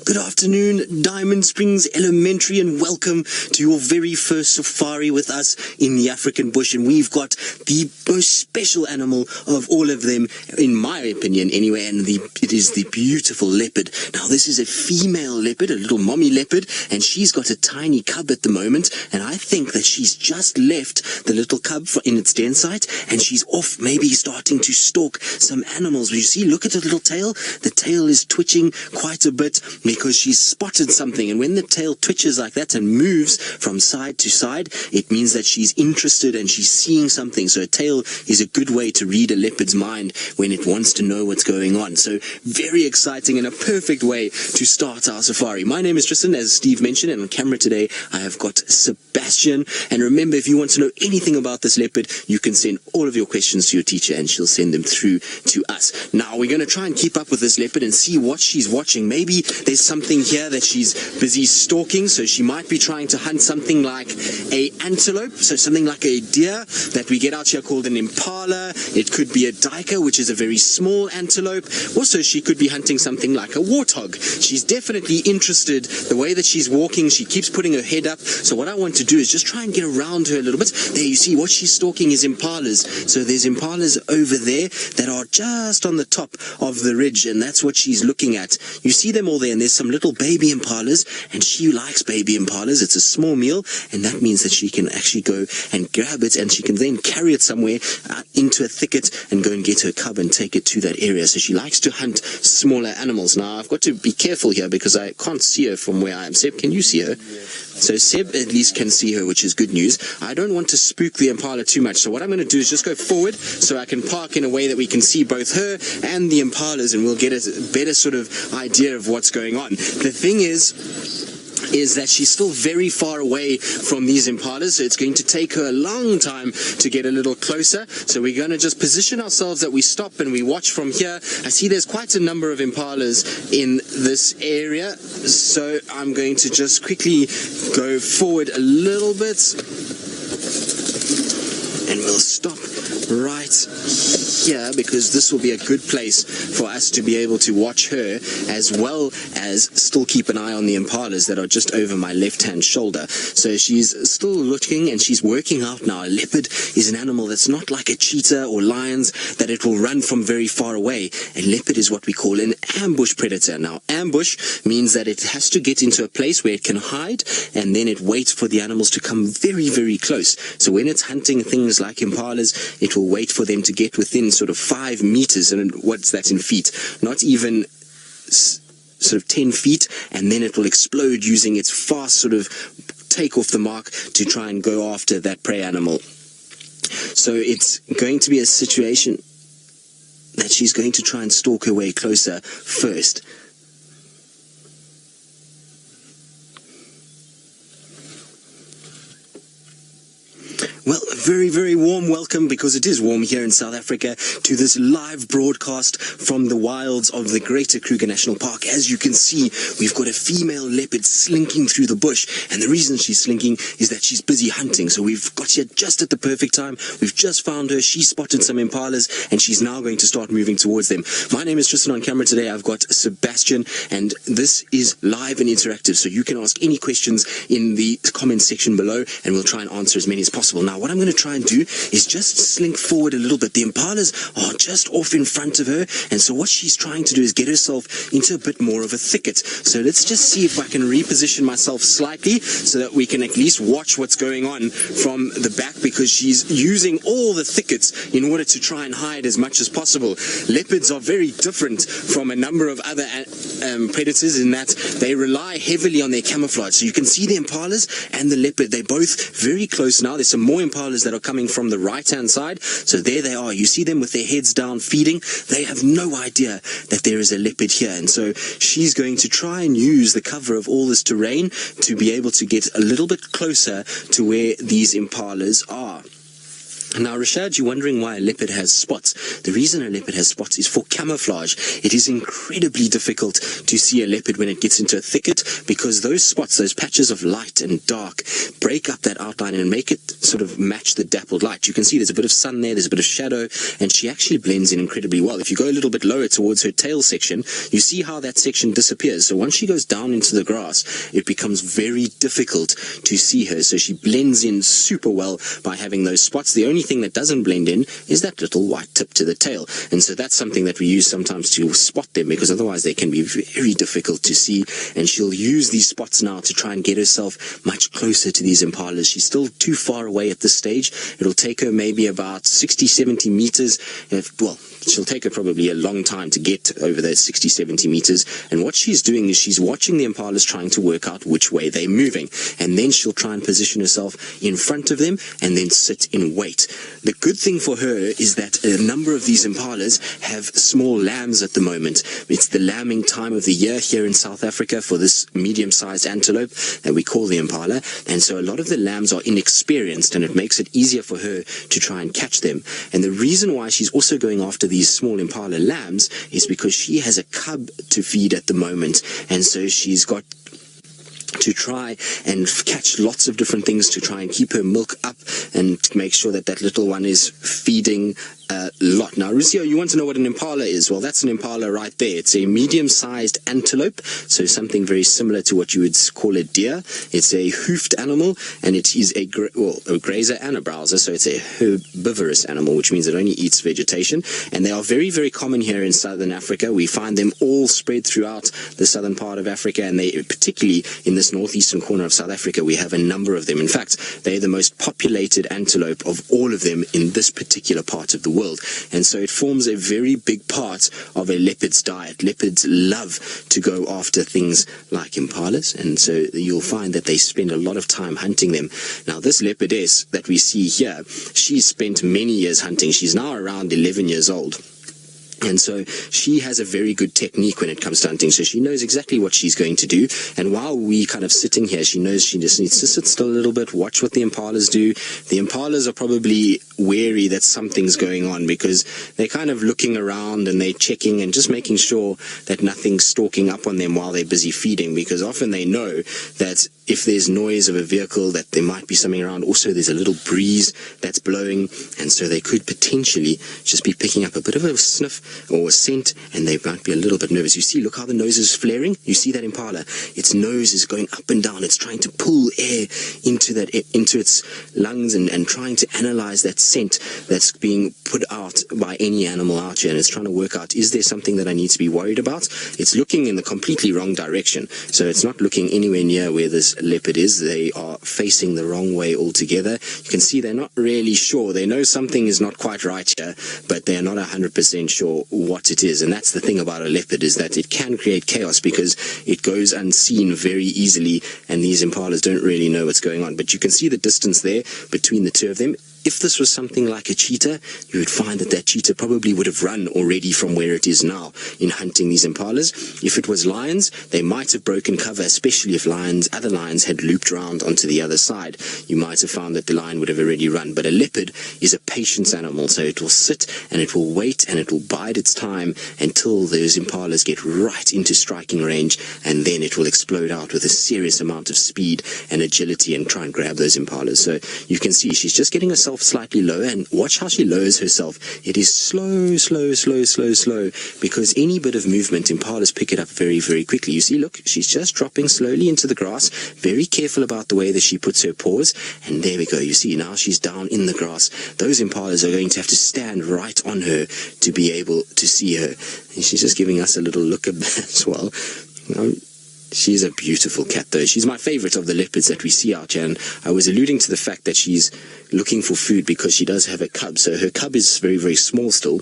Good afternoon, Diamond Springs Elementary, and welcome to your very first safari with us in the African bush. And we've got the most special animal of all of them, in my opinion anyway, and it is the beautiful leopard. Now, this is a female leopard, a little mommy leopard, and she's got a tiny cub at the moment, and I think that she's just left the little cub in its den site, and she's off maybe starting to stalk some animals. You see, look at the little tail. The tail is twitching quite a bit because she's spotted something, and when the tail twitches like that and moves from side to side, it means that she's interested and she's seeing something. So a tail is a good way to read a leopard's mind when it wants to know what's going on. So very exciting and a perfect way to start our safari. My name is Tristan, as Steve mentioned, and on camera today I have got Sebastian. And remember, if you want to know anything about this leopard, you can send all of your questions to your teacher and she'll send them through to us. Now we're going to try and keep up with this leopard and see what she's watching. Maybe there's something here that she's busy stalking, so she might be trying to hunt something like a antelope, so something like a deer that we get out here called an impala. It could be a duiker, which is a very small antelope. Also, she could be hunting something like a warthog. She's definitely interested. The way that she's walking, she keeps putting her head up. So what I want to do is just try and get around her a little bit. There, you see, what she's stalking is impalas. So there's impalas over there that are just on the top of the ridge, and that's what she's looking at. You see them all there, and there's some little baby impalas, and she likes baby impalas. It's a small meal, and that means that she can actually go and grab it, and she can then carry it somewhere into a thicket and go and get her cub and take it to that area. So she likes to hunt smaller animals. Now, I've got to be careful here because I can't see her from where I am. Seb, can you see her? Yes. So Seb at least can see her, which is good news. I don't want to spook the impala too much, so what I'm going to do is just go forward so I can park in a way that we can see both her and the impalas, and we'll get a better sort of idea of what's going on. The thing is that she's still very far away from these impalas, so it's going to take her a long time to get a little closer. So we're going to just position ourselves that we stop and we watch from here. I see there's quite a number of impalas in this area, so I'm going to just quickly go forward a little bit and we'll stop right here because this will be a good place for us to be able to watch her, as well as still keep an eye on the impalas that are just over my left-hand shoulder. So she's still looking and she's working out now. A leopard is an animal that's not like a cheetah or lions that it will run from very far away. A leopard is what we call an ambush predator. Now, ambush means that it has to get into a place where it can hide, and then it waits for the animals to come very, very close. So when it's hunting things like impalas, it will wait for them to get within sort of 5 meters, and what's that in feet? Not even sort of 10 feet, and then it will explode using its fast sort of take off the mark to try and go after that prey animal. So it's going to be a situation that she's going to try and stalk her way closer first. Well, a very, very warm welcome, because it is warm here in South Africa, to this live broadcast from the wilds of the Greater Kruger National Park. As you can see, we've got a female leopard slinking through the bush, and the reason she's slinking is that she's busy hunting. So we've got here just at the perfect time. We've just found her. She spotted some impalas, and she's now going to start moving towards them. My name is Tristan. On camera today, I've got Sebastian, and this is live and interactive, so you can ask any questions in the comment section below, and we'll try and answer as many as possible. Now, what I'm going to try and do is just slink forward a little bit. The impalas are just off in front of her, and so what she's trying to do is get herself into a bit more of a thicket. So let's just see if I can reposition myself slightly so that we can at least watch what's going on from the back, because she's using all the thickets in order to try and hide as much as possible. Leopards are very different from a number of other predators in that they rely heavily on their camouflage. So you can see the impalas and the leopard, they're both very close now. There's some more impalas that are coming from the right-hand side. So there they are. You see them with their heads down feeding. They have no idea that there is a leopard here. And so she's going to try and use the cover of all this terrain to be able to get a little bit closer to where these impalas are. Now, Rashad, you're wondering why a leopard has spots. The reason a leopard has spots is for camouflage. It is incredibly difficult to see a leopard when it gets into a thicket because those spots, those patches of light and dark, break up that outline and make it sort of match the dappled light. You can see there's a bit of sun there, there's a bit of shadow, and she actually blends in incredibly well. If you go a little bit lower towards her tail section, you see how that section disappears. So once she goes down into the grass, it becomes very difficult to see her. So she blends in super well by having those spots. The only thing that doesn't blend in is that little white tip to the tail, and so that's something that we use sometimes to spot them, because otherwise they can be very difficult to see. And she'll use these spots now to try and get herself much closer to these impalas. She's still too far away at this stage. It'll take her maybe about 60-70 meters. Well, she'll take her probably a long time to get over those 60-70 meters, and what she's doing is she's watching the impalas trying to work out which way they're moving, and then she'll try and position herself in front of them and then sit in wait. The good thing for her is that a number of these impalas have small lambs at the moment. It's the lambing time of the year here in South Africa for this medium-sized antelope that we call the impala, and so a lot of the lambs are inexperienced, and it makes it easier for her to try and catch them. And the reason why she's also going after these small impala lambs is because she has a cub to feed at the moment, and so she's got to try and catch lots of different things to try and keep her milk up and make sure that that little one is feeding a lot. Now, Rusio, you want to know what an impala is? Well, that's an impala right there. It's a medium-sized antelope, so something very similar to what you would call a deer. It's a hoofed animal, and it is a grazer and a browser, so it's a herbivorous animal, which means it only eats vegetation. And they are very, very common here in southern Africa. We find them all spread throughout the southern part of Africa, and they, particularly in this northeastern corner of South Africa, we have a number of them. In fact, they're the most populated antelope of all of them in this particular part of the world, and so it forms a very big part of a leopard's diet. Leopards love to go after things like impalas, and so you'll find that they spend a lot of time hunting them. Now, this leopardess that we see here, she's spent many years hunting. She's now around 11 years old. And so she has a very good technique when it comes to hunting. So she knows exactly what she's going to do. And while we kind of sitting here, she knows she just needs to sit still a little bit, watch what the impalas do. The impalas are probably wary that something's going on because they're kind of looking around and they're checking and just making sure that nothing's stalking up on them while they're busy feeding, because often they know that if there's noise of a vehicle, that there might be something around. Also, there's a little breeze that's blowing, and so they could potentially just be picking up a bit of a sniff or a scent, and they might be a little bit nervous. You see, look how the nose is flaring. You see that impala? Its nose is going up and down. It's trying to pull air into its lungs and trying to analyze that scent that's being put out by any animal out here, and it's trying to work out, is there something that I need to be worried about? It's looking in the completely wrong direction, so it's not looking anywhere near where this leopard is. They are facing the wrong way altogether. You can see they're not really sure. They know something is not quite right here, but they're not 100% sure what it is. And that's the thing about a leopard, is that it can create chaos because it goes unseen very easily, and these impalas don't really know what's going on. But you can see the distance there between the two of them. If this was something like a cheetah, you would find that that cheetah probably would have run already from where it is now in hunting these impalas. If it was lions, they might have broken cover, especially if other lions had looped around onto the other side. You might have found that the lion would have already run. But a leopard is a patience animal, so it will sit and it will wait and it will bide its time until those impalas get right into striking range, and then it will explode out with a serious amount of speed and agility and try and grab those impalas. So you can see she's just getting herself slightly lower, and watch how she lowers herself. It is slow, slow, slow, slow, slow, because any bit of movement, impalas pick it up very, very quickly. You see, look, she's just dropping slowly into the grass, very careful about the way that she puts her paws, and there we go. You see, now she's down in the grass. Those impalas are going to have to stand right on her to be able to see her. And she's just giving us a little look at that as well. She's a beautiful cat, though. She's my favorite of the leopards that we see out here, and I was alluding to the fact that she's looking for food because she does have a cub. So her cub is very, very small still.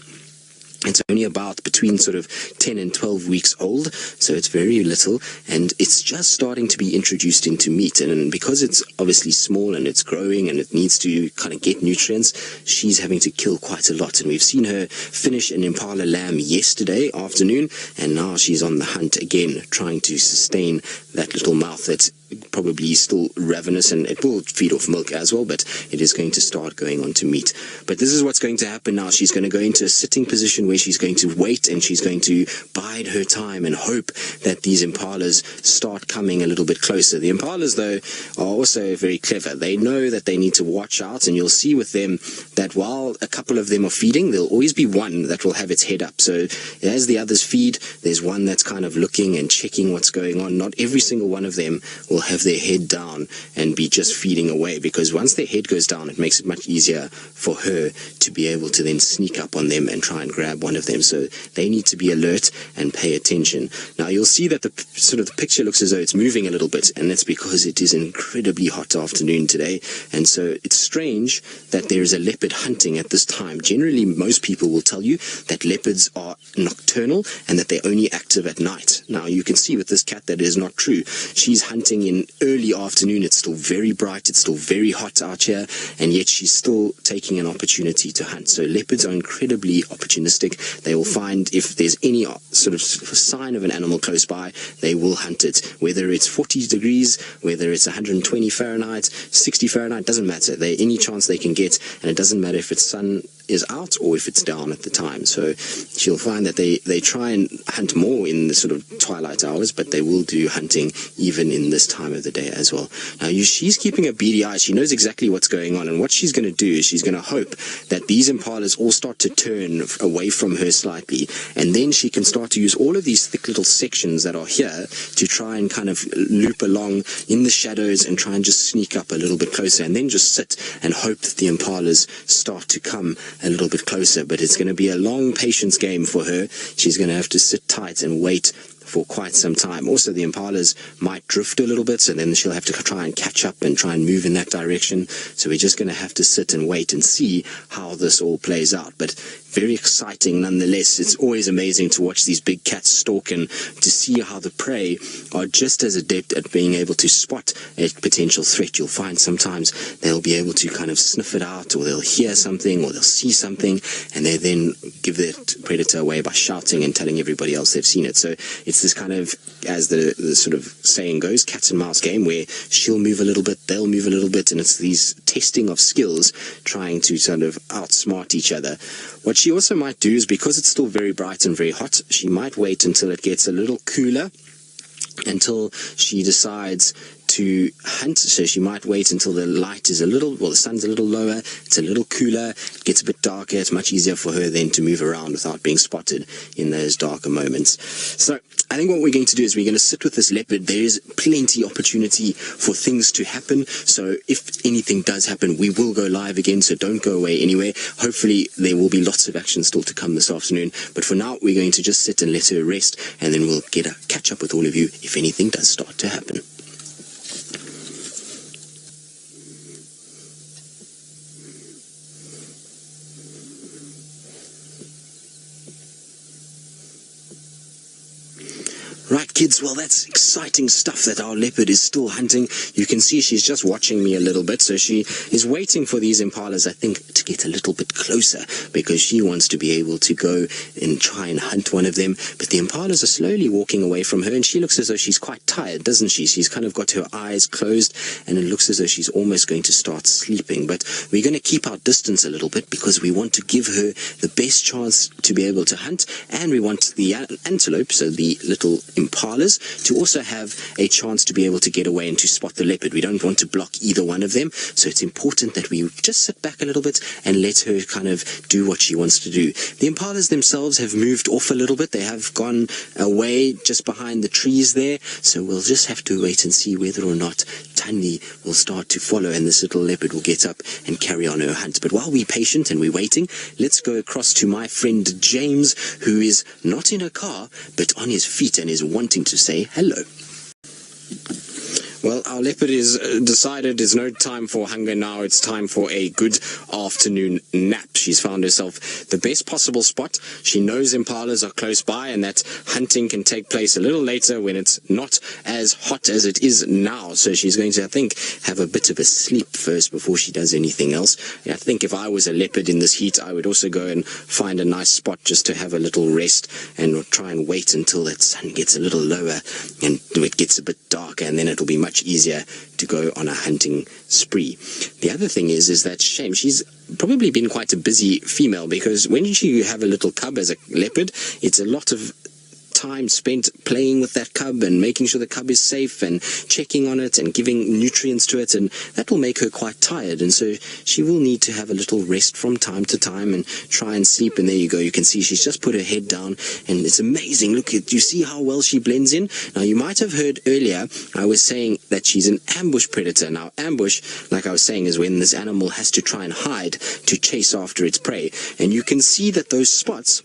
It's only about between sort of 10 and 12 weeks old, so it's very little, and it's just starting to be introduced into meat. And because it's obviously small and it's growing and it needs to kind of get nutrients, she's having to kill quite a lot. And we've seen her finish an impala lamb yesterday afternoon, and now she's on the hunt again, trying to sustain that little mouth that's probably still ravenous, and it will feed off milk as well, but it is going to start going on to meat. But this is what's going to happen now. She's going to go into a sitting position where she's going to wait, and she's going to bide her time and hope that these impalas start coming a little bit closer. The impalas, though, are also very clever. They know that they need to watch out, and you'll see with them that while a couple of them are feeding, there'll always be one that will have its head up. So as the others feed, there's one that's kind of looking and checking what's going on. Not every single one of them will have their head down and be just feeding away, because once their head goes down, it makes it much easier for her to be able to then sneak up on them and try and grab one of them. So they need to be alert and pay attention. Now you'll see that the picture looks as though it's moving a little bit, and that's because it is an incredibly hot afternoon today. And so it's strange that there is a leopard hunting at this time. Generally, most people will tell you that leopards are nocturnal and that they're only active at night. Now you can see with this cat that is not true. She's hunting in early afternoon. It's still very bright, it's still very hot out here, and yet she's still taking an opportunity to hunt. So leopards are incredibly opportunistic. They will find if there's any sort of sign of an animal close by, they will hunt it. Whether it's 40 degrees, whether it's 120 Fahrenheit, 60 Fahrenheit, doesn't matter. Any chance they can get, and it doesn't matter if it's sun is out or if it's down at the time. So she'll find that they try and hunt more in the sort of twilight hours, but they will do hunting even in this time of the day as well. Now she's keeping a beady eye. She knows exactly what's going on, and what she's going to do is she's going to hope that these impalas all start to turn away from her slightly, and then she can start to use all of these thick little sections that are here to try and kind of loop along in the shadows and try and just sneak up a little bit closer, and then just sit and hope that the impalas start to come a little bit closer. But it's going to be a long patience game for her. She's going to have to sit tight and wait for quite some time. Also, the impalas might drift a little bit, so then she'll have to try and catch up and try and move in that direction. So we're just going to have to sit and wait and see how this all plays out. But very exciting nonetheless. It's always amazing to watch these big cats stalk and to see how the prey are just as adept at being able to spot a potential threat. You'll find sometimes they'll be able to kind of sniff it out, or they'll hear something, or they'll see something, and they then give that predator away by shouting and telling everybody else they've seen it. So it's this kind of, as the sort of saying goes, cat and mouse game, where she'll move a little bit, they'll move a little bit, and it's these testing of skills, trying to sort of outsmart each other. What she also might do is, because it's still very bright and very hot, she might wait until it gets a little cooler, until she decides to hunt. So she might wait until the light is the sun's a little lower, it's a little cooler, it gets a bit darker. It's much easier for her then to move around without being spotted in those darker moments. So I think what we're going to do is we're going to sit with this leopard. There is plenty opportunity for things to happen. So if anything does happen, we will go live again, so don't go away anywhere. Hopefully there will be lots of action still to come this afternoon. But for now, we're going to just sit and let her rest, and then we'll catch up with all of you if anything does start to happen. Right, kids, well, that's exciting stuff that our leopard is still hunting. You can see she's just watching me a little bit, so she is waiting for these impalas, I think, to get a little bit closer, because she wants to be able to go and try and hunt one of them. But the impalas are slowly walking away from her, and she looks as though she's quite tired, doesn't she? She's kind of got her eyes closed, and it looks as though she's almost going to start sleeping. But we're going to keep our distance a little bit, because we want to give her the best chance to be able to hunt, and we want the antelope, so the little impalas, to also have a chance to be able to get away and to spot the leopard. We don't want to block either one of them, so it's important that we just sit back a little bit and let her kind of do what she wants to do. The impalas themselves have moved off a little bit. They have gone away just behind the trees there, so we'll just have to wait and see whether or not Thandi will start to follow and this little leopard will get up and carry on her hunt. But while we're patient and we're waiting, let's go across to my friend James, who is not in a car but on his feet and is wanting to say hello. Well, our leopard is decided there's no time for hunger now. It's time for a good afternoon nap. She's found herself the best possible spot. She knows impalas are close by and that hunting can take place a little later when it's not as hot as it is now. So she's going to, I think, have a bit of a sleep first before she does anything else. I think if I was a leopard in this heat, I would also go and find a nice spot just to have a little rest and try and wait until that sun gets a little lower and it gets a bit darker, and then it'll be much much easier to go on a hunting spree. The other thing is that shame, she's probably been quite a busy female, because when you have a little cub as a leopard, it's a lot of time spent playing with that cub and making sure the cub is safe and checking on it and giving nutrients to it, and that will make her quite tired, and so she will need to have a little rest from time to time and try and sleep. And there you go, you can see she's just put her head down, and it's amazing. Look at, you see how well she blends in. Now you might have heard earlier I was saying that she's an ambush predator. Now ambush, like I was saying, is when this animal has to try and hide to chase after its prey, and you can see that those spots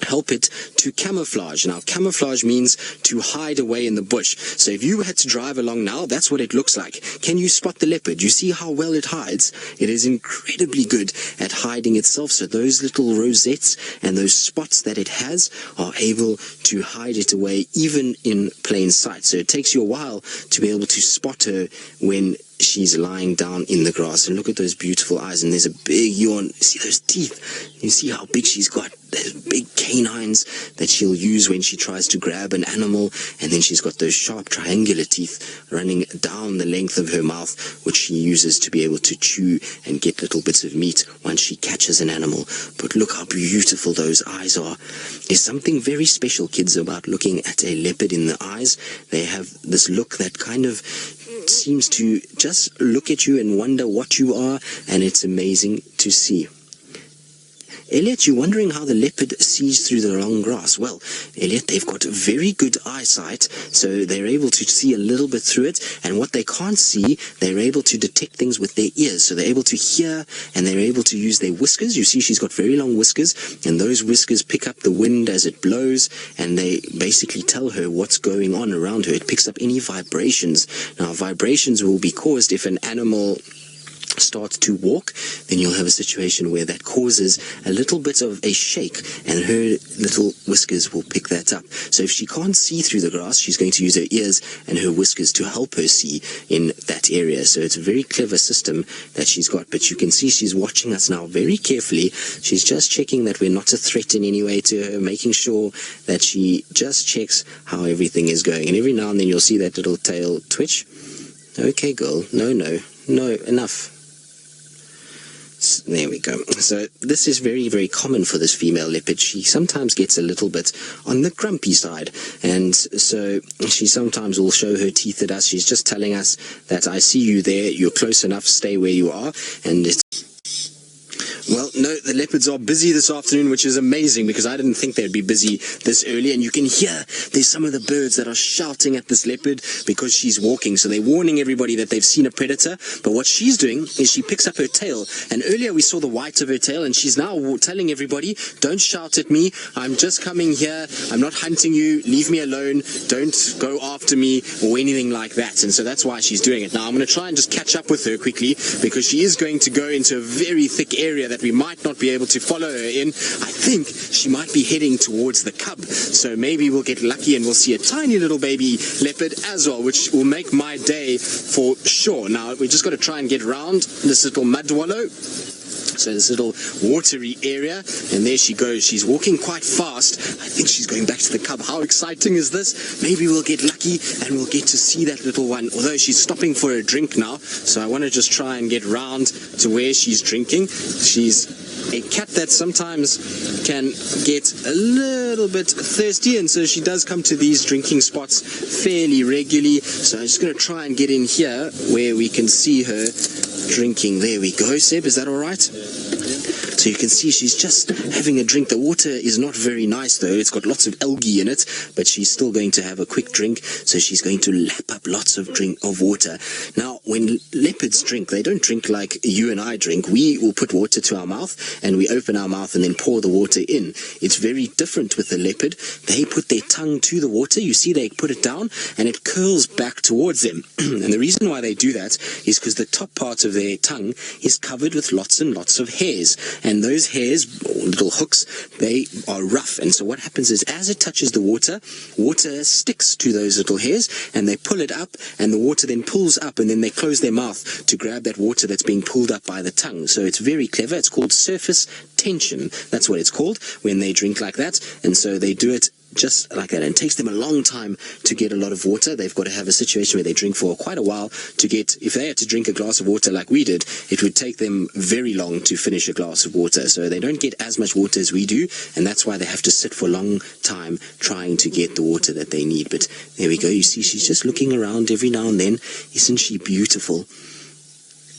help it to camouflage. Now camouflage means to hide away in the bush. So if you had to drive along now, that's what it looks like. Can you spot the leopard? You see how well it hides? It is incredibly good at hiding itself. So those little rosettes and those spots that it has are able to hide it away even in plain sight. So it takes you a while to be able to spot her when she's lying down in the grass. And look at those beautiful eyes, and there's a big yawn. See those teeth? You see how big she's got? Those big canines that she'll use when she tries to grab an animal, and then she's got those sharp triangular teeth running down the length of her mouth, which she uses to be able to chew and get little bits of meat once she catches an animal. But look how beautiful those eyes are. There's something very special, kids, about looking at a leopard in the eyes. They have this look that kind of seems to just look at you and wonder what you are, and it's amazing to see. Elliot, you're wondering how the leopard sees through the long grass. Well, Elliot, they've got very good eyesight, so they're able to see a little bit through it, and what they can't see, they're able to detect things with their ears. So they're able to hear, and they're able to use their whiskers. You see she's got very long whiskers, and those whiskers pick up the wind as it blows, and they basically tell her what's going on around her. It picks up any vibrations. Now, vibrations will be caused if an animal starts to walk, then you'll have a situation where that causes a little bit of a shake, and her little whiskers will pick that up. So if she can't see through the grass, she's going to use her ears and her whiskers to help her see in that area. So it's a very clever system that she's got. But you can see she's watching us now very carefully. She's just checking that we're not a threat in any way to her, making sure that she just checks how everything is going. And every now and then you'll see that little tail twitch. Okay, girl, no, enough. There we go. So this is very, very common for this female leopard. She sometimes gets a little bit on the grumpy side, and so she sometimes will show her teeth at us. She's just telling us that I see you there, you're close enough, stay where you are. And it's well, no, the leopards are busy this afternoon, which is amazing because I didn't think they'd be busy this early. And you can hear there's some of the birds that are shouting at this leopard because she's walking. So they're warning everybody that they've seen a predator. But what she's doing is she picks up her tail. And earlier we saw the white of her tail, and she's now telling everybody, don't shout at me. I'm just coming here. I'm not hunting you. Leave me alone. Don't go after me or anything like that. And so that's why she's doing it. Now I'm going to try and just catch up with her quickly because she is going to go into a very thick area that we might not be able to follow her in. I think she might be heading towards the cub, so maybe we'll get lucky and we'll see a tiny little baby leopard as well, which will make my day for sure. Now we just got to try and get around this little mud wallow, so this little watery area, and there she goes. She's walking quite fast. I think she's going back to the cub. How exciting is this? Maybe we'll get lucky and we'll get to see that little one, although she's stopping for a drink now, so I want to just try and get round to where she's drinking. She's a cat that sometimes can get a little bit thirsty, and so she does come to these drinking spots fairly regularly. So I'm just going to try and get in here where we can see her drinking. There we go. Seb, is that all right? So you can see she's just having a drink. The water is not very nice though. It's got lots of algae in it, but she's still going to have a quick drink. So she's going to lap up lots of water. Now, when leopards drink, they don't drink like you and I drink. We will put water to our mouth and we open our mouth and then pour the water in. It's very different with the leopard. They put their tongue to the water. You see, they put it down and it curls back towards them. And the reason why they do that is because the top part of their tongue is covered with lots and lots of hairs. And those hairs, or little hooks, they are rough. And so what happens is as it touches the water, water sticks to those little hairs and they pull it up, and the water then pulls up, and then they close their mouth to grab that water that's being pulled up by the tongue. So it's very clever. It's called surface tension. That's what it's called when they drink like that. And so they do it just like that. And it takes them a long time to get a lot of water. They've got to have a situation where they drink for quite a while to get, if they had to drink a glass of water like we did, it would take them very long to finish a glass of water. So they don't get as much water as we do, and that's why they have to sit for a long time trying to get the water that they need. But there we go. You see, she's just looking around every now and then. Isn't she beautiful?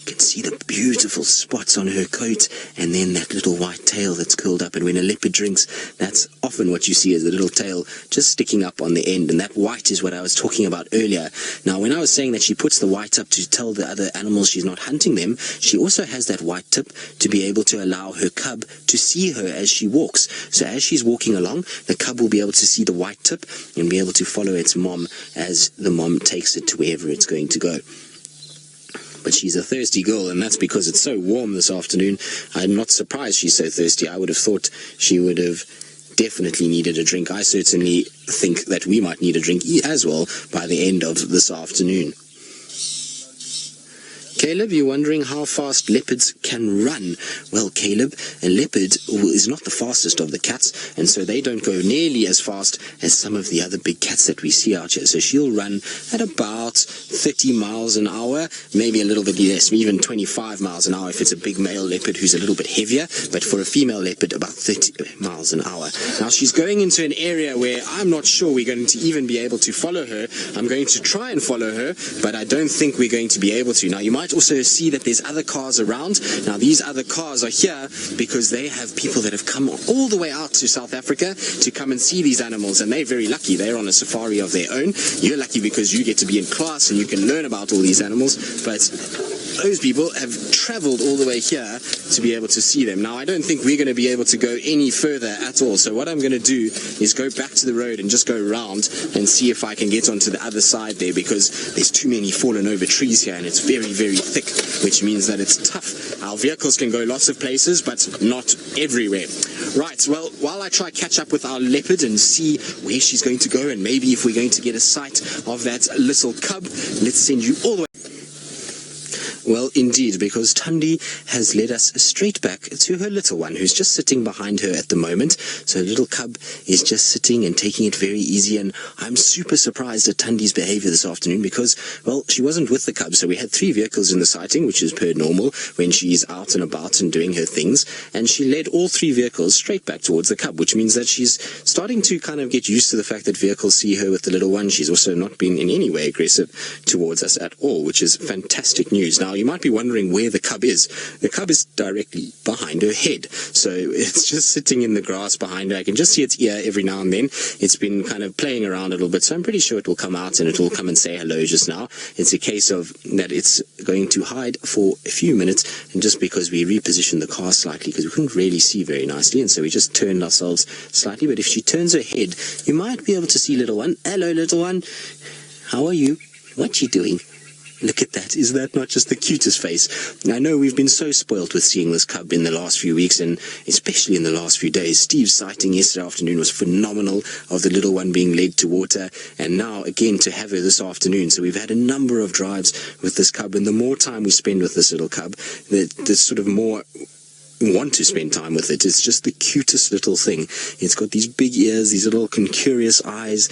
You can see the beautiful spots on her coat, and then that little white tail that's curled up. And when a leopard drinks, that's often what you see, is the little tail just sticking up on the end, and that white is what I was talking about earlier. Now, when I was saying that she puts the white up to tell the other animals she's not hunting them, she also has that white tip to be able to allow her cub to see her as she walks. So as she's walking along, the cub will be able to see the white tip and be able to follow its mom as the mom takes it to wherever it's going to go. But she's a thirsty girl, and that's because it's so warm this afternoon. I'm not surprised she's so thirsty. I would have thought she would have definitely needed a drink. I certainly think that we might need a drink as well by the end of this afternoon. Caleb, you're wondering how fast leopards can run. Well, Caleb, a leopard is not the fastest of the cats, and so they don't go nearly as fast as some of the other big cats that we see out here. So she'll run at about 30 miles an hour, maybe a little bit less, even 25 miles an hour if it's a big male leopard who's a little bit heavier, but for a female leopard, about 30 miles an hour. Now, she's going into an area where I'm not sure we're going to even be able to follow her. I'm going to try and follow her, but I don't think we're going to be able to. Now, you might also see that there's other cars around. Now, these other cars are here because they have people that have come all the way out to South Africa to come and see these animals, and they're very lucky. They're on a safari of their own. You're lucky because you get to be in class and you can learn about all these animals, but those people have traveled all the way here to be able to see them. Now, I don't think we're going to be able to go any further at all, so what I'm going to do is go back to the road and just go around and see if I can get onto the other side there, because there's too many fallen over trees here and it's very, very thick, which means that it's tough. Our vehicles can go lots of places, but not everywhere. Right, well, while I try catch up with our leopard and see where she's going to go, and maybe if we're going to get a sight of that little cub, let's send you all the way. Well, indeed, because Thandi has led us straight back to her little one, who's just sitting behind her at the moment. So little cub is just sitting and taking it very easy, and I'm super surprised at Thandi's behavior this afternoon because, well, she wasn't with the cub, so we had 3 vehicles in the sighting, which is per normal when she's out and about and doing her things, and she led all 3 vehicles straight back towards the cub, which means that she's starting to kind of get used to the fact that vehicles see her with the little one. She's also not been in any way aggressive towards us at all, which is fantastic news. Now, you might be wondering where the cub is. The cub is directly behind her head. So it's just sitting in the grass behind her. I can just see its ear every now and then. It's been kind of playing around a little bit, so I'm pretty sure it will come out and it will come and say hello just now. It's a case of that it's going to hide for a few minutes, and just because we repositioned the car slightly because we couldn't really see very nicely, and so we just turned ourselves slightly. But if she turns her head, you might be able to see little one. Hello, little one. How are you? What you doing? Look at that. Is that not just the cutest face? I know we've been so spoilt with seeing this cub in the last few weeks, and especially in the last few days. Steve's sighting yesterday afternoon was phenomenal, of the little one being led to water, and now again to have her this afternoon. So we've had a number of drives with this cub, and the more time we spend with this little cub, the sort of more want to spend time with it. It's just the cutest little thing. It's got these big ears, these little curious eyes,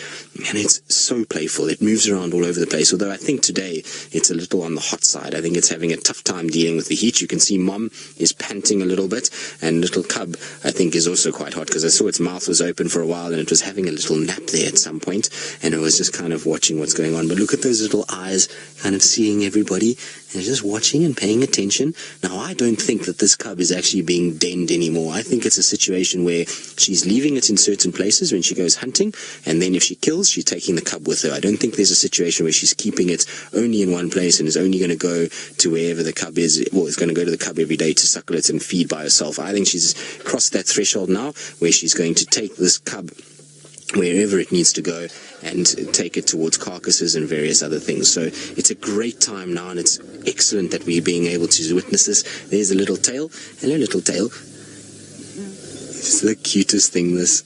and it's so playful. It moves around all over the place, although I think today it's a little on the hot side. I think it's having a tough time dealing with the heat. You can see mom is panting a little bit, and little cub, I think, is also quite hot, because I saw its mouth was open for a while and it was having a little nap there at some point, and it was just kind of watching what's going on. But look at those little eyes, kind of seeing everybody and just watching and paying attention. Now, I don't think that this cub is actually being denned anymore. I think it's a situation where she's leaving it in certain places when she goes hunting, and then if she kills, she's taking the cub with her. I don't think there's a situation where she's keeping it only in one place and is only going to go to wherever the cub is, or is going to go to the cub every day to suckle it and feed by herself. I think she's crossed that threshold now where she's going to take this cub wherever it needs to go and take it towards carcasses and various other things. So it's a great time now, and it's excellent that we're being able to witness this. There's a little tail. Hello, little tail. It's the cutest thing, this.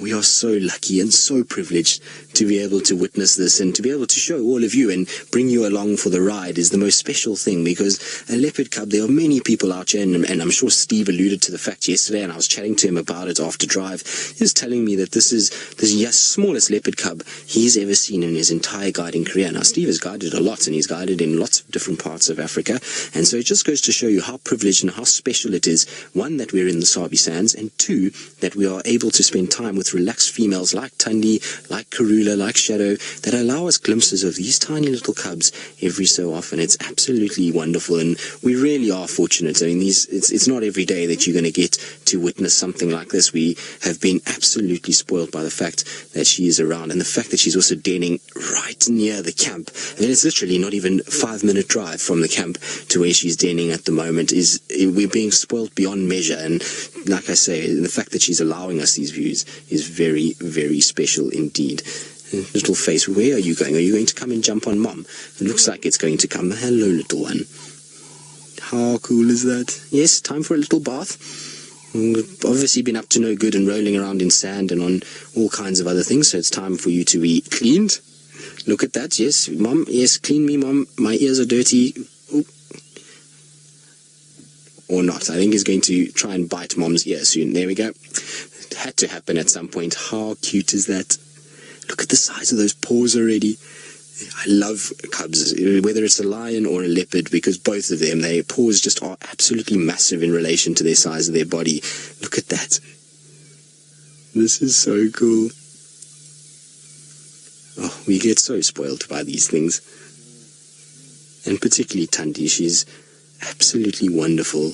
We are so lucky and so privileged to be able to witness this, and to be able to show all of you and bring you along for the ride is the most special thing, because a leopard cub, there are many people out here, and I'm sure Steve alluded to the fact yesterday, and I was chatting to him about it after drive. He was telling me that this is the smallest leopard cub he's ever seen in his entire guiding career. Now, Steve has guided a lot, and he's guided in lots of different parts of Africa, and so it just goes to show you how privileged and how special it is, one, that we're in the Sabi Sands, and two, that we are able to spend time with relaxed females like Thandi, like Karula, like Shadow, that allow us glimpses of these tiny little cubs every so often. It's absolutely wonderful, and we really are fortunate. I mean, it's not every day that you're going to get to witness something like this. We have been absolutely spoiled by the fact that she is around, and the fact that she's also denning right near the camp. I mean, it's literally not even a 5-minute drive from the camp to where she's denning at the moment. We're being spoiled beyond measure, and like I say, the fact that she's allowing us these views is very, very special indeed. Little face, where are you going? Are you going to come and jump on Mom? It looks like it's going to come. Hello, little one. How cool is that? Yes, time for a little bath. We've obviously been up to no good and rolling around in sand and on all kinds of other things, so it's time for you to be cleaned. Look at that. Yes, Mom. Yes, clean me, Mom. My ears are dirty. Ooh. Or not. I think he's going to try and bite Mom's ear soon. There we go. It had to happen at some point. How cute is that? Look at the size of those paws already. I love cubs, whether it's a lion or a leopard, because both of them, their paws just are absolutely massive in relation to their size of their body. Look at that. This is so cool. Oh, we get so spoiled by these things. And particularly Thandi, she's absolutely wonderful.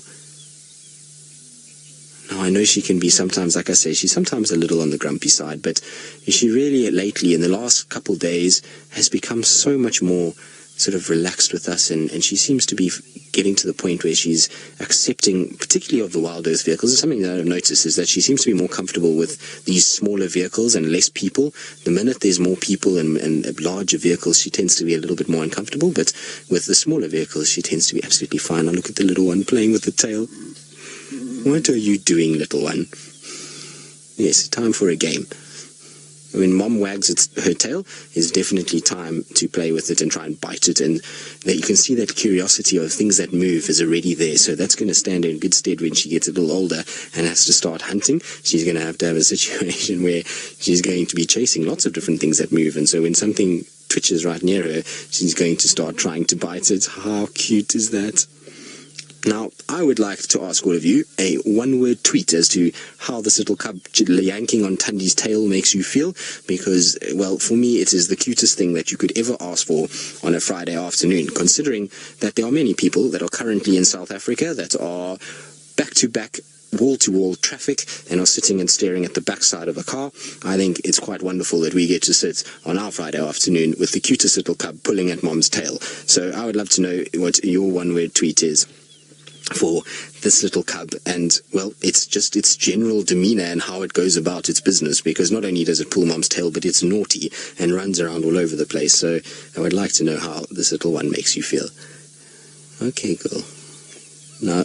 Now, I know she can be sometimes, like I say, she's sometimes a little on the grumpy side, but she really lately, in the last couple of days, has become so much more sort of relaxed with us, and she seems to be getting to the point where she's accepting, particularly of the Wild Earth vehicles. And something that I've noticed is that she seems to be more comfortable with these smaller vehicles and less people. The minute there's more people and larger vehicles, she tends to be a little bit more uncomfortable, but with the smaller vehicles, she tends to be absolutely fine. Now look at the little one playing with the tail. What are you doing, little one? Yes, time for a game. When Mom wags her tail, it's definitely time to play with it and try and bite it. And that you can see that curiosity of things that move is already there. So that's going to stand her in good stead when she gets a little older and has to start hunting. She's going to have a situation where she's going to be chasing lots of different things that move. And so when something twitches right near her, she's going to start trying to bite it. How cute is that? Now, I would like to ask all of you a one-word tweet as to how this little cub yanking on Thandi's tail makes you feel, because, well, for me, it is the cutest thing that you could ever ask for on a Friday afternoon, considering that there are many people that are currently in South Africa that are back-to-back wall-to-wall traffic and are sitting and staring at the backside of a car. I think it's quite wonderful that we get to sit on our Friday afternoon with the cutest little cub pulling at Mom's tail. So I would love to know what your one-word tweet is for this little cub, and, well, it's just its general demeanor and how it goes about its business, because not only does it pull Mom's tail, but it's naughty and runs around all over the place. So I would like to know how this little one makes you feel. Okay, girl. Now,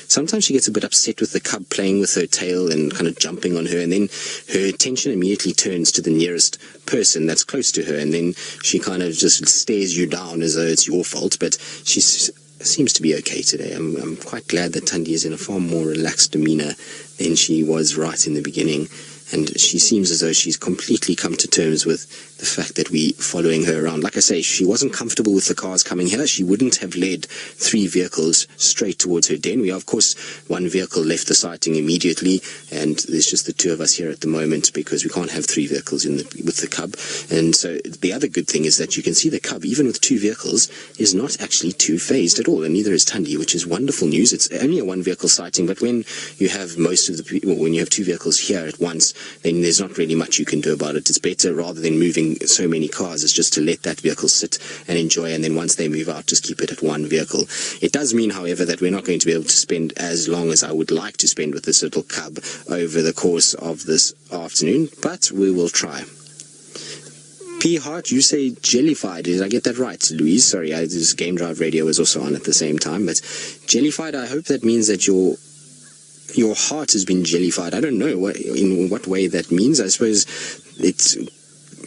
sometimes she gets a bit upset with the cub playing with her tail and kind of jumping on her, and then her attention immediately turns to the nearest person that's close to her, and then she kind of just stares you down as though it's your fault, but she's seems to be okay today. I'm quite glad that Thandi is in a far more relaxed demeanor than she was right in the beginning, and she seems as though she's completely come to terms with the fact that we following her around. Like I say, she wasn't comfortable with the cars coming here. She wouldn't have led 3 vehicles straight towards her den. We are, of course, 1 vehicle left the sighting immediately, and there's just the 2 of us here at the moment because we can't have 3 vehicles with the cub. And so the other good thing is that you can see the cub, even with 2 vehicles, is not actually too phased at all, and neither is Thandi, which is wonderful news. It's only a 1 vehicle sighting, but when you have when you have 2 vehicles here at once, then there's not really much you can do about it. It's better, rather than moving so many cars, is just to let that vehicle sit and enjoy, and then once they move out, just keep it at 1 vehicle. It does mean, however, that we're not going to be able to spend as long as I would like to spend with this little cub over the course of this afternoon, but we will try. P. Hart, you say jellified. Did I get that right, Louise? Sorry, this Game Drive Radio was also on at the same time, but jellified, I hope that means that your your heart has been jellified. I don't know in what way that means. I suppose it's...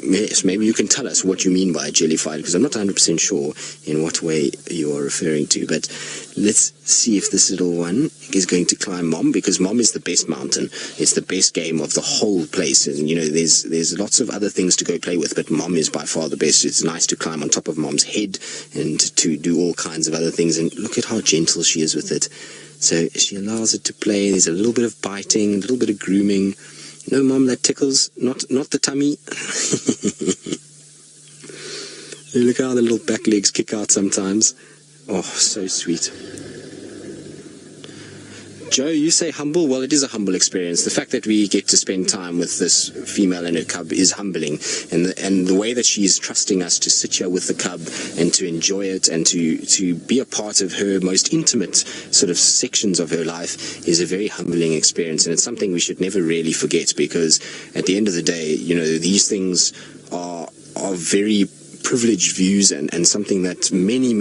Yes, maybe you can tell us what you mean by jellified, because I'm not 100% sure in what way you're referring to. But let's see if this little one is going to climb Mom, because Mom is the best mountain. It's the best game of the whole place. And, you know, there's lots of other things to go play with, but Mom is by far the best. It's nice to climb on top of Mom's head and to do all kinds of other things. And look at how gentle she is with it. So she allows it to play. There's a little bit of biting, a little bit of grooming. No, Mom, that tickles, not the tummy. Look how the little back legs kick out sometimes. Oh, so sweet. Joe, you say humble. Well, it is a humble experience. The fact that we get to spend time with this female and her cub is humbling. And the way that she's trusting us to sit here with the cub and to enjoy it and to be a part of her most intimate sort of sections of her life is a very humbling experience. And it's something we should never really forget, because at the end of the day, you know, these things are very privileged views and something that many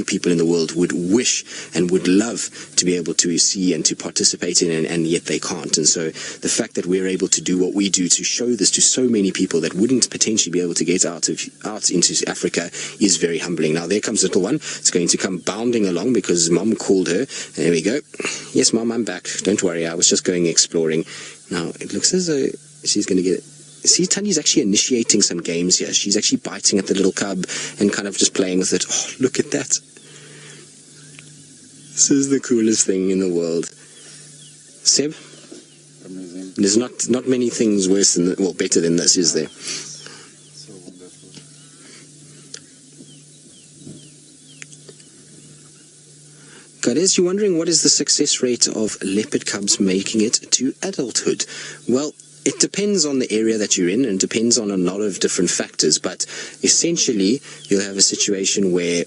people in the world would wish and would love to be able to see and to participate in, and yet they can't. And so the fact that we're able to do what we do to show this to so many people that wouldn't potentially be able to get out into Africa is very humbling. Now there comes little one. It's going to come bounding along because Mom called her. There we go. Yes, Mom, I'm back. Don't worry, I was just going exploring. Now it looks as though she's going to get it. See, Tanya's actually initiating some games here. She's actually biting at the little cub and kind of just playing with it. Oh, look at that. This is the coolest thing in the world. Seb? Amazing. There's not many things worse than, well, better than this, is there? So wonderful. Guys, you're wondering what is the success rate of leopard cubs making it to adulthood? Well, it depends on the area that you're in, and depends on a lot of different factors, but essentially you'll have a situation where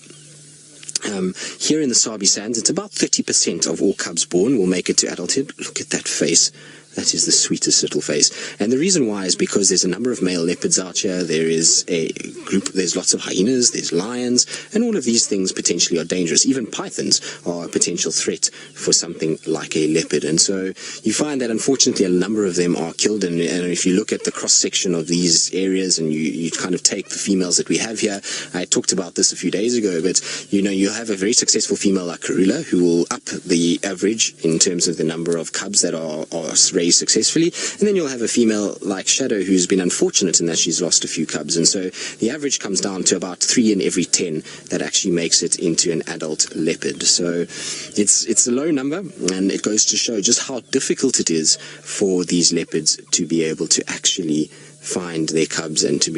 here in the Sabi Sands, it's about 30% of all cubs born will make it to adulthood. Look at that face. That is the sweetest little face. And the reason why is because there's a number of male leopards out here. There is a group, there's lots of hyenas, there's lions, and all of these things potentially are dangerous. Even pythons are a potential threat for something like a leopard. And so you find that unfortunately a number of them are killed. And if you look at the cross-section of these areas and you kind of take the females that we have here, I talked about this a few days ago, but you know, you have a very successful female like Karula who will up the average in terms of the number of cubs that are raised successfully, and then you'll have a female like Shadow who's been unfortunate in that she's lost a few cubs, and so the average comes down to about 3 in every 10 that actually makes it into an adult leopard. So it's a low number, and it goes to show just how difficult it is for these leopards to be able to actually find their cubs and to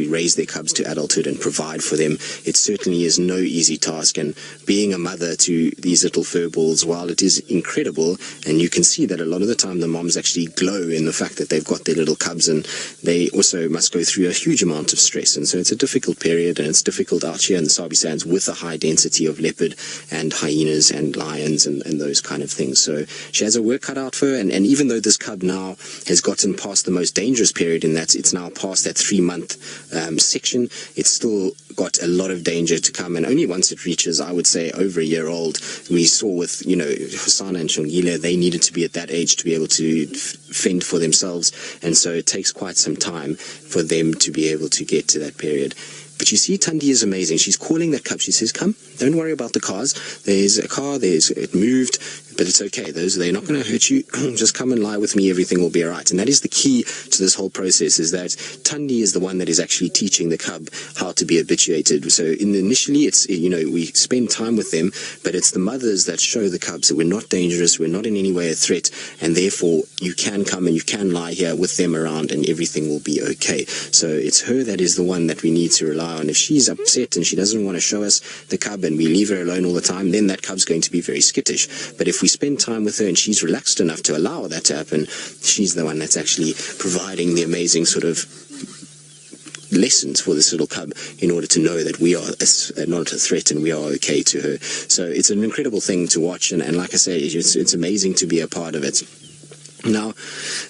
raise their cubs to adulthood and provide for them. It certainly is no easy task, and being a mother to these little furballs, while it is incredible, and you can see that a lot of the time the moms actually glow in the fact that they've got their little cubs, and they also must go through a huge amount of stress. And so it's a difficult period, and it's difficult out here in the Sabi Sands with a high density of leopard and hyenas and lions and those kind of things. So she has a work cut out for her, and even though this cub now has gotten past the most dangerous period, in that it's now past that 3-month section, it's still got a lot of danger to come. And only once it reaches, I would say, over a year old, we saw with, you know, Hosana and Shongile, they needed to be at that age to be able to fend for themselves. And so it takes quite some time for them to be able to get to that period. But you see, Thandi is amazing. She's calling that cub. She says, come, don't worry about the cars. There's a car, it moved, but it's okay. They're not going to hurt you. Just come and lie with me. Everything will be all right. And that is the key to this whole process, is that Thandi is the one that is actually teaching the cub how to be habituated. So initially, it's, you know, we spend time with them, but it's the mothers that show the cubs that we're not dangerous, we're not in any way a threat, and therefore you can come and you can lie here with them around and everything will be okay. So it's her that is the one that we need to rely on. If she's upset and she doesn't want to show us the cub and we leave her alone all the time, then that cub's going to be very skittish. But if we spend time with her and she's relaxed enough to allow that to happen, she's the one that's actually providing the amazing sort of lessons for this little cub in order to know that we are not a threat and we are okay to her. So it's an incredible thing to watch, and like I say, it's amazing to be a part of it. Now,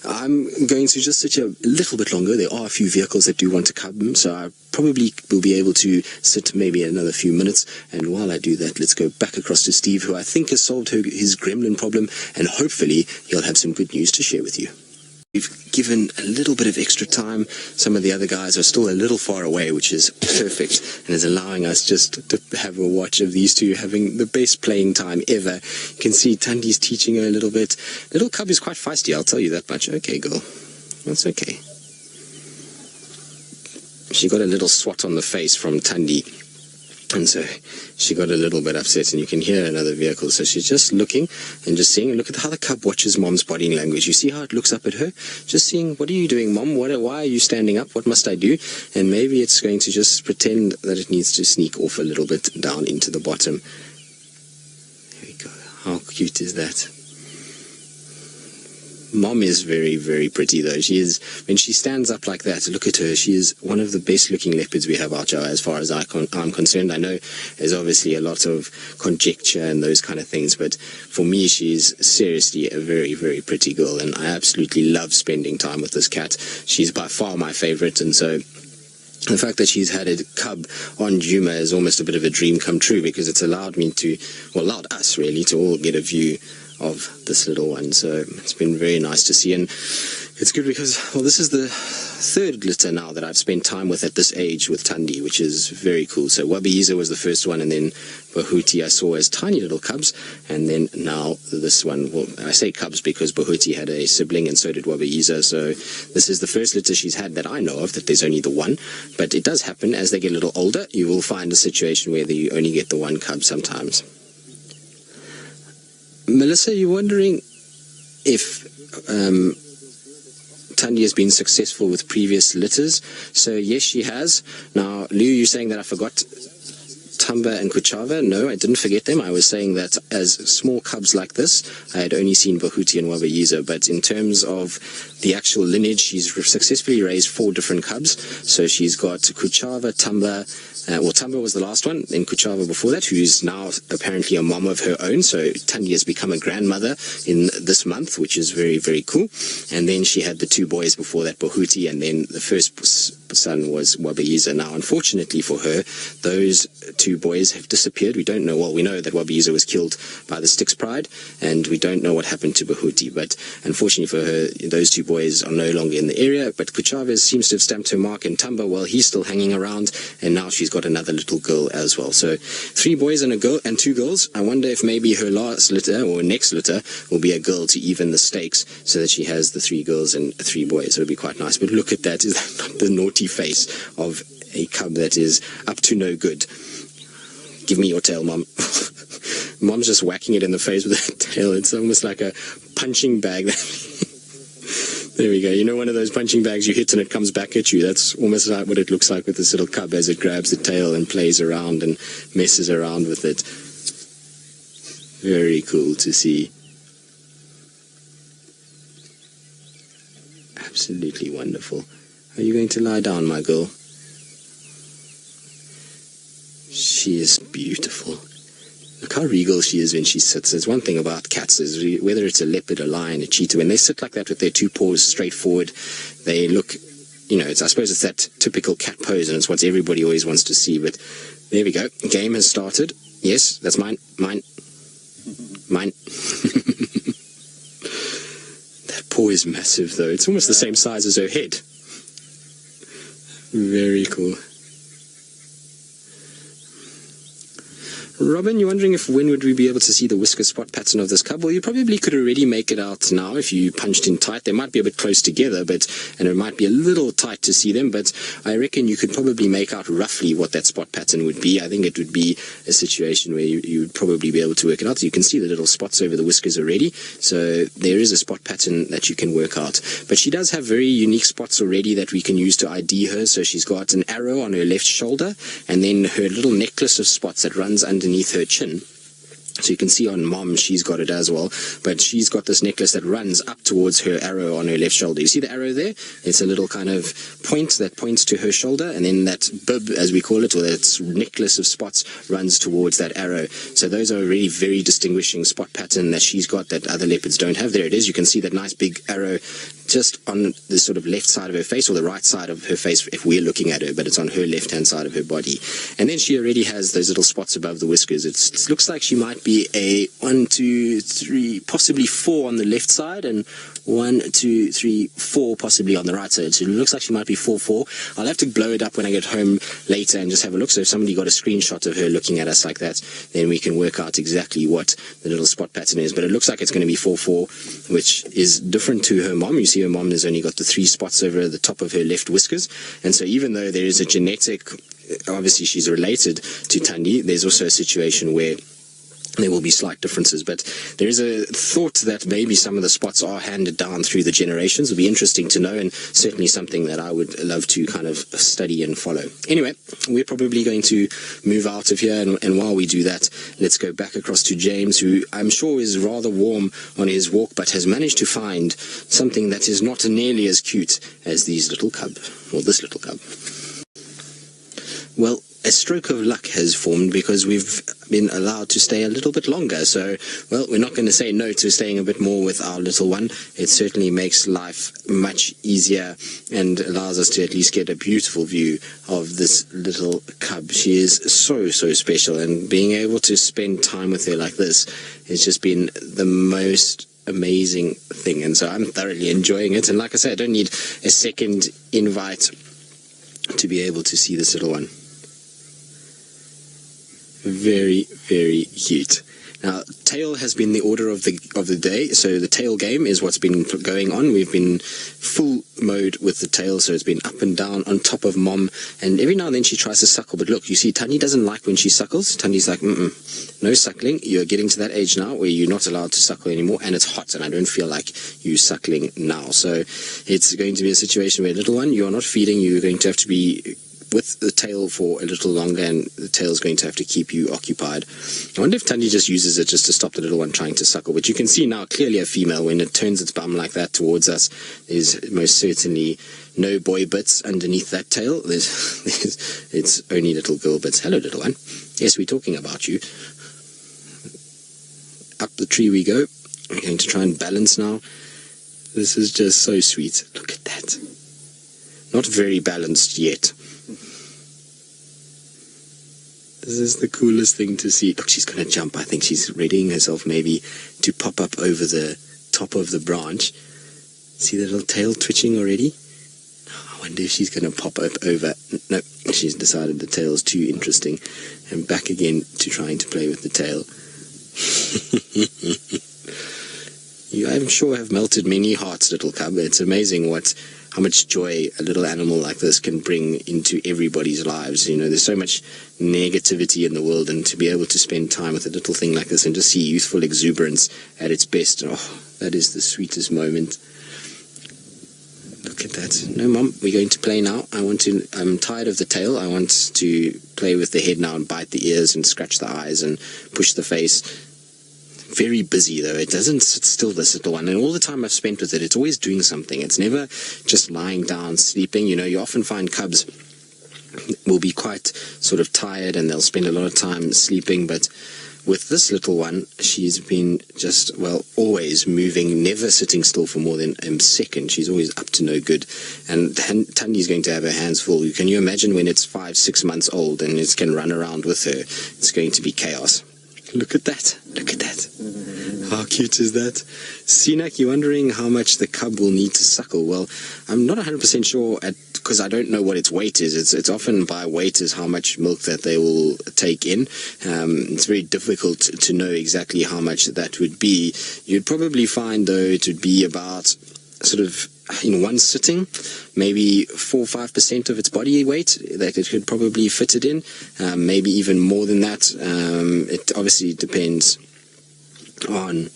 I'm going to just sit here a little bit longer. There are a few vehicles that do want to come, so I probably will be able to sit maybe another few minutes. And while I do that, let's go back across to Steve, who I think has solved his gremlin problem, and hopefully he'll have some good news to share with you. We've given a little bit of extra time. Some of the other guys are still a little far away, which is perfect, and is allowing us just to have a watch of these two having the best playing time ever. You can see Tandy's teaching her a little bit. Little cub is quite feisty, I'll tell you that much. Okay, girl. That's okay. She got a little swat on the face from Tandy, and so she got a little bit upset, and you can hear another vehicle. So she's just looking and just seeing. Look at how the cub watches mom's body language. You see how it looks up at her? Just seeing, what are you doing, mom? Why are you standing up? What must I do? And maybe it's going to just pretend that it needs to sneak off a little bit down into the bottom. There we go. How cute is that? Mom is very, very pretty, though. She is, when she stands up like that, look at her. She is one of the best-looking leopards we have out here, as far as I'm concerned. I know there's obviously a lot of conjecture and those kind of things, but for me, she's seriously a very, very pretty girl, and I absolutely love spending time with this cat. She's by far my favorite, and so the fact that she's had a cub on Djuma is almost a bit of a dream come true, because it's allowed me to, well, allowed us really to all get a view of this little one. So it's been very nice to see, and it's good because, well, this is the third litter now that I've spent time with at this age with Thandi, which is very cool. So Wabiyiza was the first one, and then Bahuti I saw as tiny little cubs, and then now this one. Well, I say cubs because Bahuti had a sibling and so did Wabiyiza, so this is the first litter she's had that I know of, that there's only the one. But it does happen as they get a little older, you will find a situation where you only get the one cub sometimes. Melissa, you're wondering if Thandi has been successful with previous litters. So yes, she has. Now, Lou, you're saying that I forgot Tamba and Kuchava. No, I didn't forget them. I was saying that as small cubs like this, I had only seen Bahuti and Wabiyiza. But in terms of the actual lineage, she's successfully raised 4 different cubs. So she's got Kuchava, Tamba, well, Tamba was the last one, then Kuchava before that, who's now apparently a mom of her own. So Thandi has become a grandmother in this month, which is very, very cool. And then she had the 2 boys before that, Bahuti, and then the first son was Wabiyiza. Now, unfortunately for her, those 2 boys have disappeared. We don't know, well, we know that Wabiyiza was killed by the Styx Pride, and we don't know what happened to Bahuti. But unfortunately for her, those 2 boys are no longer in the area. But Kuchava seems to have stamped her mark, and Tamba, well, he's still hanging around, and now she's got another little girl as well. So 3 boys and a girl and 2 girls. I wonder if maybe her last litter or next litter will be a girl to even the stakes, so that she has the 3 girls and 3 boys. It would be quite nice. But look at that. Is that not the naughty face of a cub that is up to no good? Give me your tail, Mom. Mom's just whacking it in the face with her tail. It's almost like a punching bag. There we go. You know, one of those punching bags you hit and it comes back at you. That's almost like what it looks like with this little cub as it grabs the tail and plays around and messes around with it. Very cool to see. Absolutely wonderful. Are you going to lie down, my girl? She is beautiful. Look how regal she is when she sits. There's one thing about cats, is whether it's a leopard, a lion, a cheetah, when they sit like that with their 2 paws straight forward, they look, you know, I suppose it's that typical cat pose, and it's what everybody always wants to see. But there we go. Game has started. Yes, that's mine. Mine. Mine. That paw is massive, though. It's almost the same size as her head. Very cool. Robin, you're wondering if when would we be able to see the whisker spot pattern of this cub? Well, you probably could already make it out now if you punched in tight. They might be a bit close together, and it might be a little tight to see them, but I reckon you could probably make out roughly what that spot pattern would be. I think it would be a situation where you would probably be able to work it out. You can see the little spots over the whiskers already, so there is a spot pattern that you can work out. But she does have very unique spots already that we can use to ID her. So she's got an arrow on her left shoulder, and then her little necklace of spots that runs underneath her chin. So you can see on Mom, she's got it as well, but she's got this necklace that runs up towards her arrow on her left shoulder. You see the arrow there? It's a little kind of point that points to her shoulder, and then that bib, as we call it, or that necklace of spots, runs towards that arrow. So those are a really very distinguishing spot pattern that she's got that other leopards don't have. There it is. You can see that nice big arrow just on the sort of left side of her face, or the right side of her face if we're looking at her, but it's on her left-hand side of her body. And then she already has those little spots above the whiskers. It looks like she might be a 1, 2, 3, possibly 4 on the left side, and 1, 2, 3, 4 possibly on the right side. So it looks like she might be 4-4. I'll have to blow it up when I get home later and just have a look. So if somebody got a screenshot of her looking at us like that, then we can work out exactly what the little spot pattern is. But it looks like it's going to be 4-4, which is different to her mom. You see her mom has only got the 3 spots over the top of her left whiskers. And so even though there is a genetic, obviously she's related to Thandi, there's also a situation where there will be slight differences, but there is a thought that maybe some of the spots are handed down through the generations. It'll be interesting to know, and certainly something that I would love to kind of study and follow. Anyway, we're probably going to move out of here, and while we do that, let's go back across to James, who I'm sure is rather warm on his walk, but has managed to find something that is not nearly as cute as these little cub, or this little cub. Well, a stroke of luck has formed because we've been allowed to stay a little bit longer. So, well, we're not going to say no to staying a bit more with our little one. It certainly makes life much easier and allows us to at least get a beautiful view of this little cub. She is so special, and being able to spend time with her like this has just been the most amazing thing. And so I'm thoroughly enjoying it. And like I said, I don't need a second invite to be able to see this little one. Very cute. Now, tail has been the order of the day, so the tail game is what's been going on. We've been full mode with the tail, so it's been up and down on top of Mom, and every now and then she tries to suckle, but look, you see, Thandi doesn't like when she suckles. Thandi's like, no suckling. You're getting to that age now where you're not allowed to suckle anymore, and it's hot, and I don't feel like you suckling now. So it's going to be a situation where, little one, you're not feeding, you're going to have to be with the tail for a little longer, and the tail's going to have to keep you occupied. I wonder if Thandi just uses it just to stop the little one trying to suckle, but you can see now clearly a female. When it turns its bum like that towards us, there's most certainly no boy bits underneath that tail. It's only little girl bits. Hello, little one. Yes, we're talking about you. Up the tree we go. We're going to try and balance now. This is just so sweet. Look at that. Not very balanced yet. This is the coolest thing to see. Look, she's going to jump. I think she's readying herself maybe to pop up over the top of the branch. See the little tail twitching already? I wonder if she's going to pop up over. No, she's decided the tail's too interesting. And back again to trying to play with the tail. You, I'm sure, have melted many hearts, little cub. It's amazing how much joy a little animal like this can bring into everybody's lives. You know, there's so much negativity in the world, and to be able to spend time with a little thing like this and just see youthful exuberance at its best, oh, that is the sweetest moment. Look at that. No, Mom, we're going to play now. I'm tired of the tail. I want to play with the head now and bite the ears and scratch the eyes and push the face. Very busy, though. It doesn't sit still, this little one. And all the time I've spent with it, it's always doing something. It's never just lying down, sleeping. You know, you often find cubs will be quite sort of tired and they'll spend a lot of time sleeping. But with this little one, she's been just, well, always moving, never sitting still for more than a second. She's always up to no good. And Thandi's going to have her hands full. Can you imagine when it's 5-6 months old and it can run around with her? It's going to be chaos. Look at that. Look at that. How cute is that? Sinak, you're wondering how much the cub will need to suckle. Well, I'm not 100% sure because I don't know what its weight is. It's often by weight is how much milk that they will take in. It's very difficult to know exactly how much that would be. You'd probably find, though, it would be about sort of in one sitting, maybe 4 or 5% of its body weight that it could probably fit it in, maybe even more than that. It obviously depends on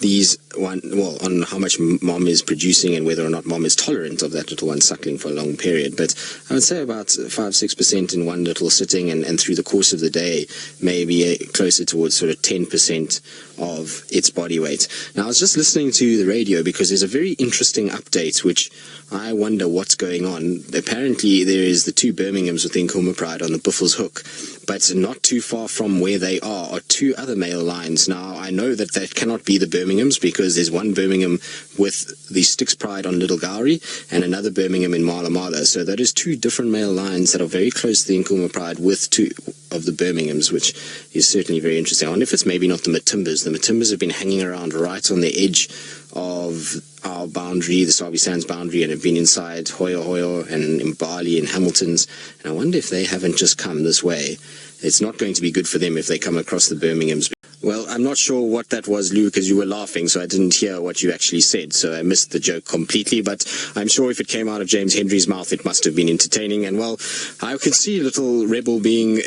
on how much mom is producing and whether or not mom is tolerant of that little one suckling for a long period. But I would say about 5-6% in one little sitting, and through the course of the day, maybe closer towards sort of 10% of its body weight. Now, I was just listening to the radio because there's a very interesting update, which I wonder what's going on. Apparently, there is the 2 Birminghams with the Angama Pride on the Buffels Hook, but not too far from where they are 2 other male lions. Now, I know that cannot be the Birminghams because there's one Birmingham with the Styx Pride on Little Gowrie and another Birmingham in Mala Mala. So that is 2 different male lions that are very close to the Angama Pride with 2 of the Birminghams, which is certainly very interesting. I wonder if it's maybe not the Matimbas. The Matimbas have been hanging around right on the edge of our boundary, the Sabi Sands boundary, and have been inside Hoyo Hoyo and in Bali and Hamilton's. And I wonder if they haven't just come this way. It's not going to be good for them if they come across the Birminghams. Well, I'm not sure what that was, Lou, because you were laughing, so I didn't hear what you actually said, so I missed the joke completely, but I'm sure if it came out of James Hendry's mouth, it must have been entertaining. And, well, I could see Little Rebel being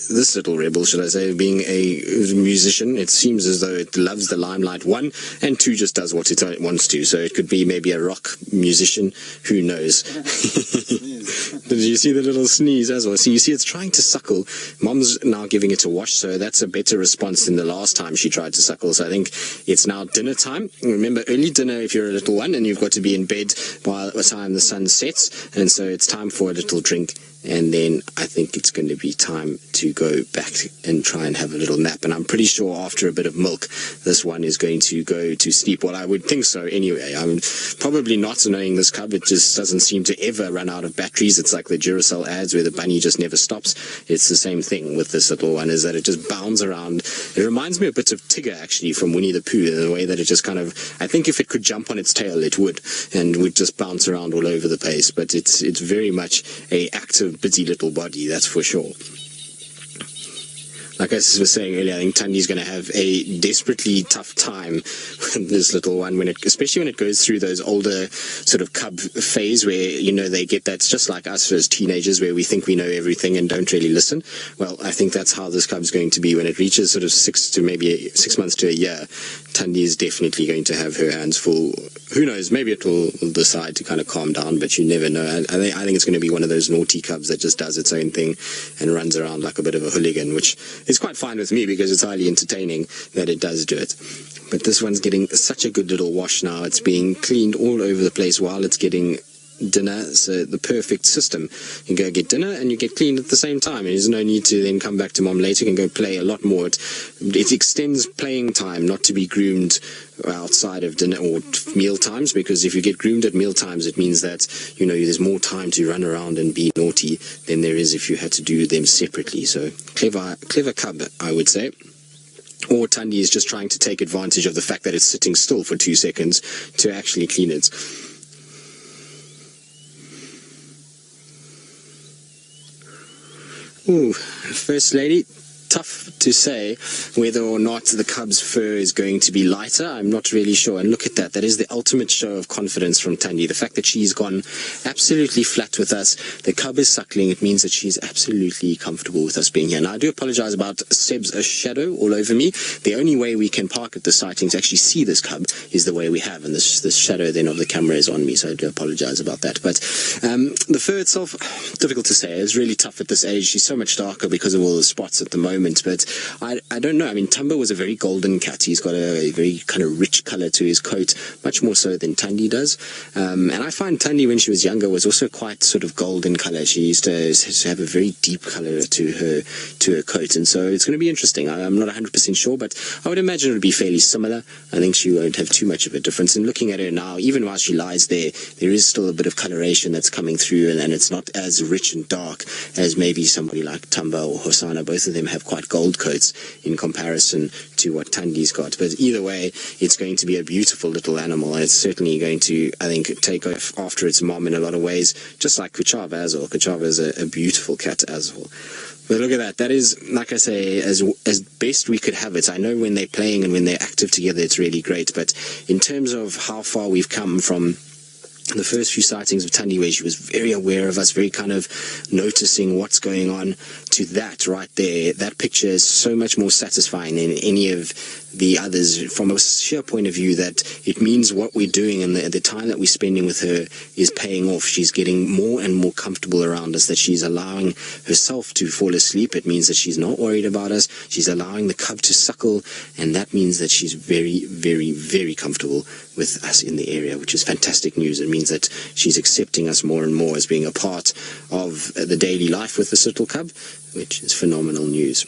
this little rebel, should I say, being a musician. It seems as though it loves the limelight, 1, and 2 just does what it wants to. So it could be maybe a rock musician. Who knows? Did you see the little sneeze as well? So you see it's trying to suckle. Mom's now giving it a wash, so that's a better response than the last time she tried to suckle. So I think it's now dinner time. Remember, early dinner if you're a little one, and you've got to be in bed by the time the sun sets. And so it's time for a little drink. And then I think it's going to be time to go back and try and have a little nap. And I'm pretty sure after a bit of milk, this one is going to go to sleep. Well, I would think so anyway. I'm probably not knowing this cub. It just doesn't seem to ever run out of batteries. It's like the Duracell ads where the bunny just never stops. It's the same thing with this little one, is that it just bounds around. It reminds me a bit of Tigger, actually, from Winnie the Pooh, in the way that it just kind of, I think if it could jump on its tail, it would, and would just bounce around all over the place. But it's very much a active, busy little body, that's for sure. Like I was saying earlier, I think Thanda's going to have a desperately tough time with this little one, especially when it goes through those older sort of cub phase where, you know, they get that's just like us as teenagers where we think we know everything and don't really listen. Well, I think that's how this cub's going to be when it reaches sort of 6 months to a year. Thanda is definitely going to have her hands full. Who knows, maybe it will decide to kind of calm down, but you never know. I think it's going to be one of those naughty cubs that just does its own thing and runs around like a bit of a hooligan, which is quite fine with me because it's highly entertaining that it does do it. But this one's getting such a good little wash now. It's being cleaned all over the place while it's getting dinner, so the perfect system. You go get dinner and you get cleaned at the same time. There's no need to then come back to mom later. You can go play a lot more. It extends playing time, not to be groomed outside of dinner or meal times, because if you get groomed at meal times, it means that, you know, there's more time to run around and be naughty than there is if you had to do them separately. So clever cub, I would say. Or Thanda is just trying to take advantage of the fact that it's sitting still for 2 seconds to actually clean it. Ooh, First Lady, tough to say whether or not the cub's fur is going to be lighter. I'm not really sure. And look at that. That is the ultimate show of confidence from Thanda. The fact that she's gone absolutely flat with us. The cub is suckling. It means that she's absolutely comfortable with us being here. Now, I do apologize about Seb's shadow all over me. The only way we can park at the sighting to actually see this cub is the way we have. And this shadow then of the camera is on me, so I do apologize about that. But the fur itself, difficult to say. It's really tough at this age. She's so much darker because of all the spots at the moment. But I don't know. I mean, Tumba was a very golden cat. He's got a very kind of rich color to his coat, much more so than Thanda does. And I find Thanda, when she was younger, was also quite sort of golden color. She used to have a very deep color to her coat. And so it's going to be interesting. I'm not 100% sure, but I would imagine it would be fairly similar. I think she won't have too much of a difference. And looking at her now, even while she lies there is still a bit of coloration that's coming through, and it's not as rich and dark as maybe somebody like Tumba or Hosanna. Both of them have quite gold coats in comparison to what Thanda's got. But either way, it's going to be a beautiful little animal, and it's certainly going to, I think, take off after its mom in a lot of ways, just like Kuchava as well. Kuchava is a beautiful cat as well. But look at that. That is, like I say, as best we could have it. I know when they're playing and when they're active together, it's really great. But in terms of how far we've come from the first few sightings of Thandi, where she was very aware of us, very kind of noticing what's going on, to that right there, that picture is so much more satisfying than any of the others from a sheer point of view that it means what we're doing and the time that we're spending with her is paying off. She's getting more and more comfortable around us, that she's allowing herself to fall asleep. It means that she's not worried about us. She's allowing the cub to suckle, and that means that she's very, very, very comfortable with us in the area, which is fantastic news. It means that she's accepting us more and more as being a part of the daily life with this little cub, which is phenomenal news.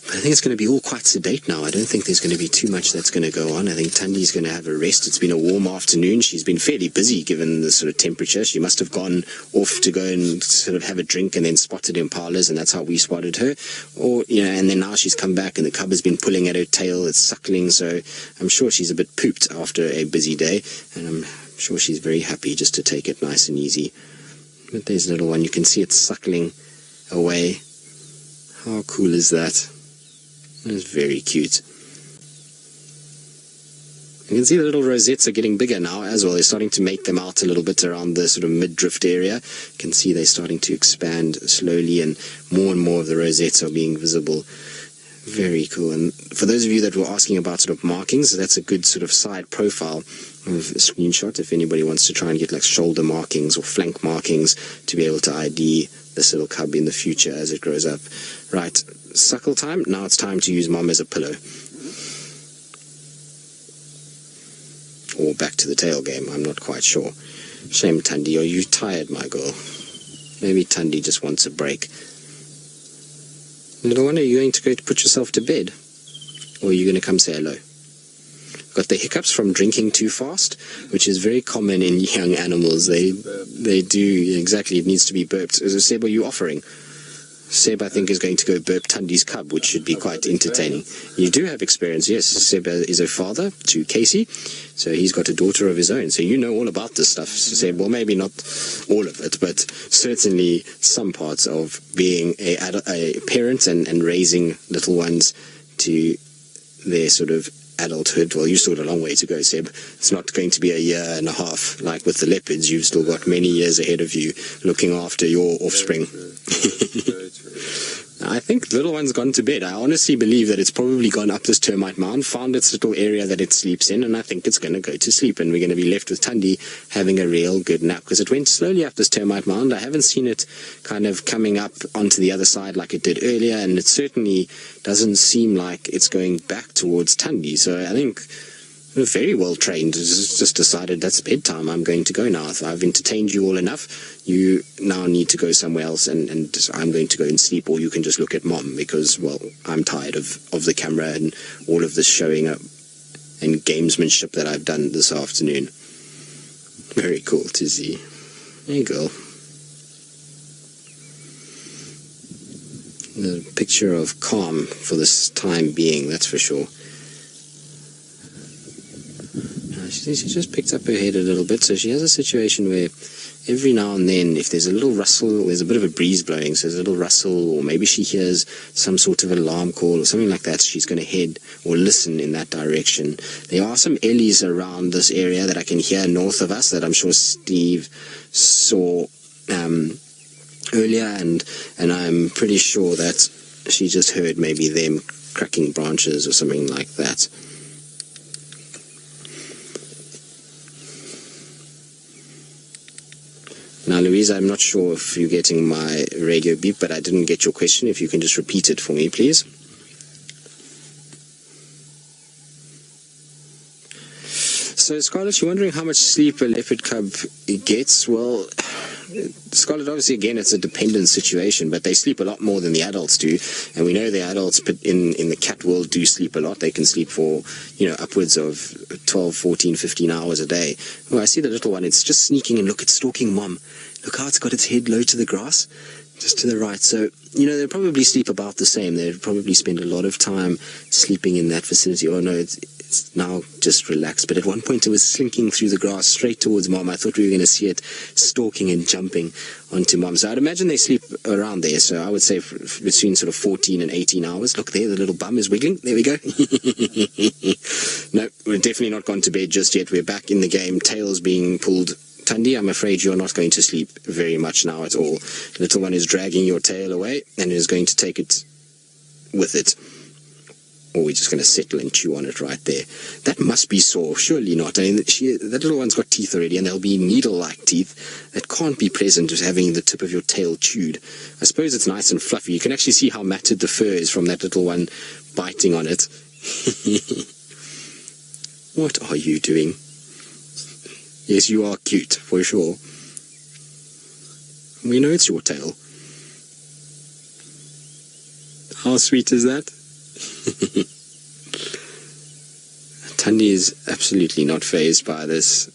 But I think it's going to be all quite sedate now. I don't think there's going to be too much that's going to go on. I think Thandi's going to have a rest. It's been a warm afternoon. She's been fairly busy given the sort of temperature. She must have gone off to go and sort of have a drink and then spotted impalas, and that's how we spotted her. Or, you know, and then now she's come back and the cub has been pulling at her tail. It's suckling, so I'm sure she's a bit pooped after a busy day, and I'm sure she's very happy just to take it nice and easy. But there's a little one. You can see it's suckling away. How cool is that? It's very cute. You can see the little rosettes are getting bigger now as well. They're starting to make them out a little bit around the sort of mid-drift area. You can see they're starting to expand slowly, and more of the rosettes are being visible. Very cool. And for those of you that were asking about sort of markings, that's a good sort of side profile of a screenshot if anybody wants to try and get like shoulder markings or flank markings to be able to ID this little cub in the future as it grows up. Right, suckle time. Now it's time to use mom as a pillow. Or back to the tail game, I'm not quite sure. Shame, Thandi, are you tired, my girl? Maybe Thandi just wants a break. Little one, are you going to go to put yourself to bed? Or are you going to come say hello? Got the hiccups from drinking too fast, which is very common in young animals. They do, exactly, it needs to be burped. Seb, are you offering? Seb, I think, is going to go burp Thandi's cub, which should be quite entertaining. You do have experience, yes. Seb is a father to Casey, so he's got a daughter of his own. So you know all about this stuff, Seb. Well, maybe not all of it, but certainly some parts of being a parent and raising little ones to their sort of adulthood. Well, you still got a long way to go, Seb. It's not going to be a year and a half like with the leopards. You've still got many years ahead of you looking after your offspring. Very true. I think the little one's gone to bed. I honestly believe that it's probably gone up this termite mound, found its little area that it sleeps in, and I think it's going to go to sleep, and we're going to be left with Thandi having a real good nap, because it went slowly up this termite mound. I haven't seen it kind of coming up onto the other side like it did earlier, and it certainly doesn't seem like it's going back towards Thandi. So I think we're very well trained. It's just decided that's bedtime. I'm going to go now. I've entertained you all enough. You now need to go somewhere else, and I'm going to go and sleep, or you can just look at mom, because, well, I'm tired of the camera and all of this showing up and gamesmanship that I've done this afternoon. Very cool to see. There you go. The picture of calm for this time being, that's for sure. She just picked up her head a little bit, so she has a situation where every now and then, if there's a little rustle, there's a bit of a breeze blowing, so there's a little rustle, or maybe she hears some sort of alarm call or something like that, she's going to head or listen in that direction. There are some ellies around this area that I can hear north of us that I'm sure Steve saw earlier, and I'm pretty sure that she just heard maybe them cracking branches or something like that. Now, Louisa, I'm not sure if you're getting my radio beep, but I didn't get your question. If you can just repeat it for me, please. So, Scarlett, you're wondering how much sleep a leopard cub gets. Well, Scarlett, obviously, again, it's a dependent situation, but they sleep a lot more than the adults do. And we know the adults in the cat world do sleep a lot. They can sleep for, upwards of 12, 14, 15 hours a day. Oh, I see the little one. It's just sneaking and look, it's stalking mom. Look how it's got its head low to the grass. Just to the right. So, they'll probably sleep about the same. They'll probably spend a lot of time sleeping in that vicinity. Oh no, it's now just relaxed. But at one point it was slinking through the grass straight towards Mom. I thought we were going to see it stalking and jumping onto Mom. So I'd imagine they sleep around there. So I would say between sort of 14 and 18 hours. Look there, the little bum is wiggling. There we go. No, we're definitely not gone to bed just yet. We're back in the game. Tails being pulled. Thandi, I'm afraid you're not going to sleep very much now at all. Little one is dragging your tail away and is going to take it with it. Or we're just going to settle and chew on it right there. That must be sore. Surely not. I mean, that little one's got teeth already, and they'll be needle-like teeth. That can't be pleasant, just having the tip of your tail chewed. I suppose it's nice and fluffy. You can actually see how matted the fur is from that little one biting on it. What are you doing? Yes, you are cute, for sure. We know it's your tail. How sweet is that? Thandi is absolutely not fazed by this.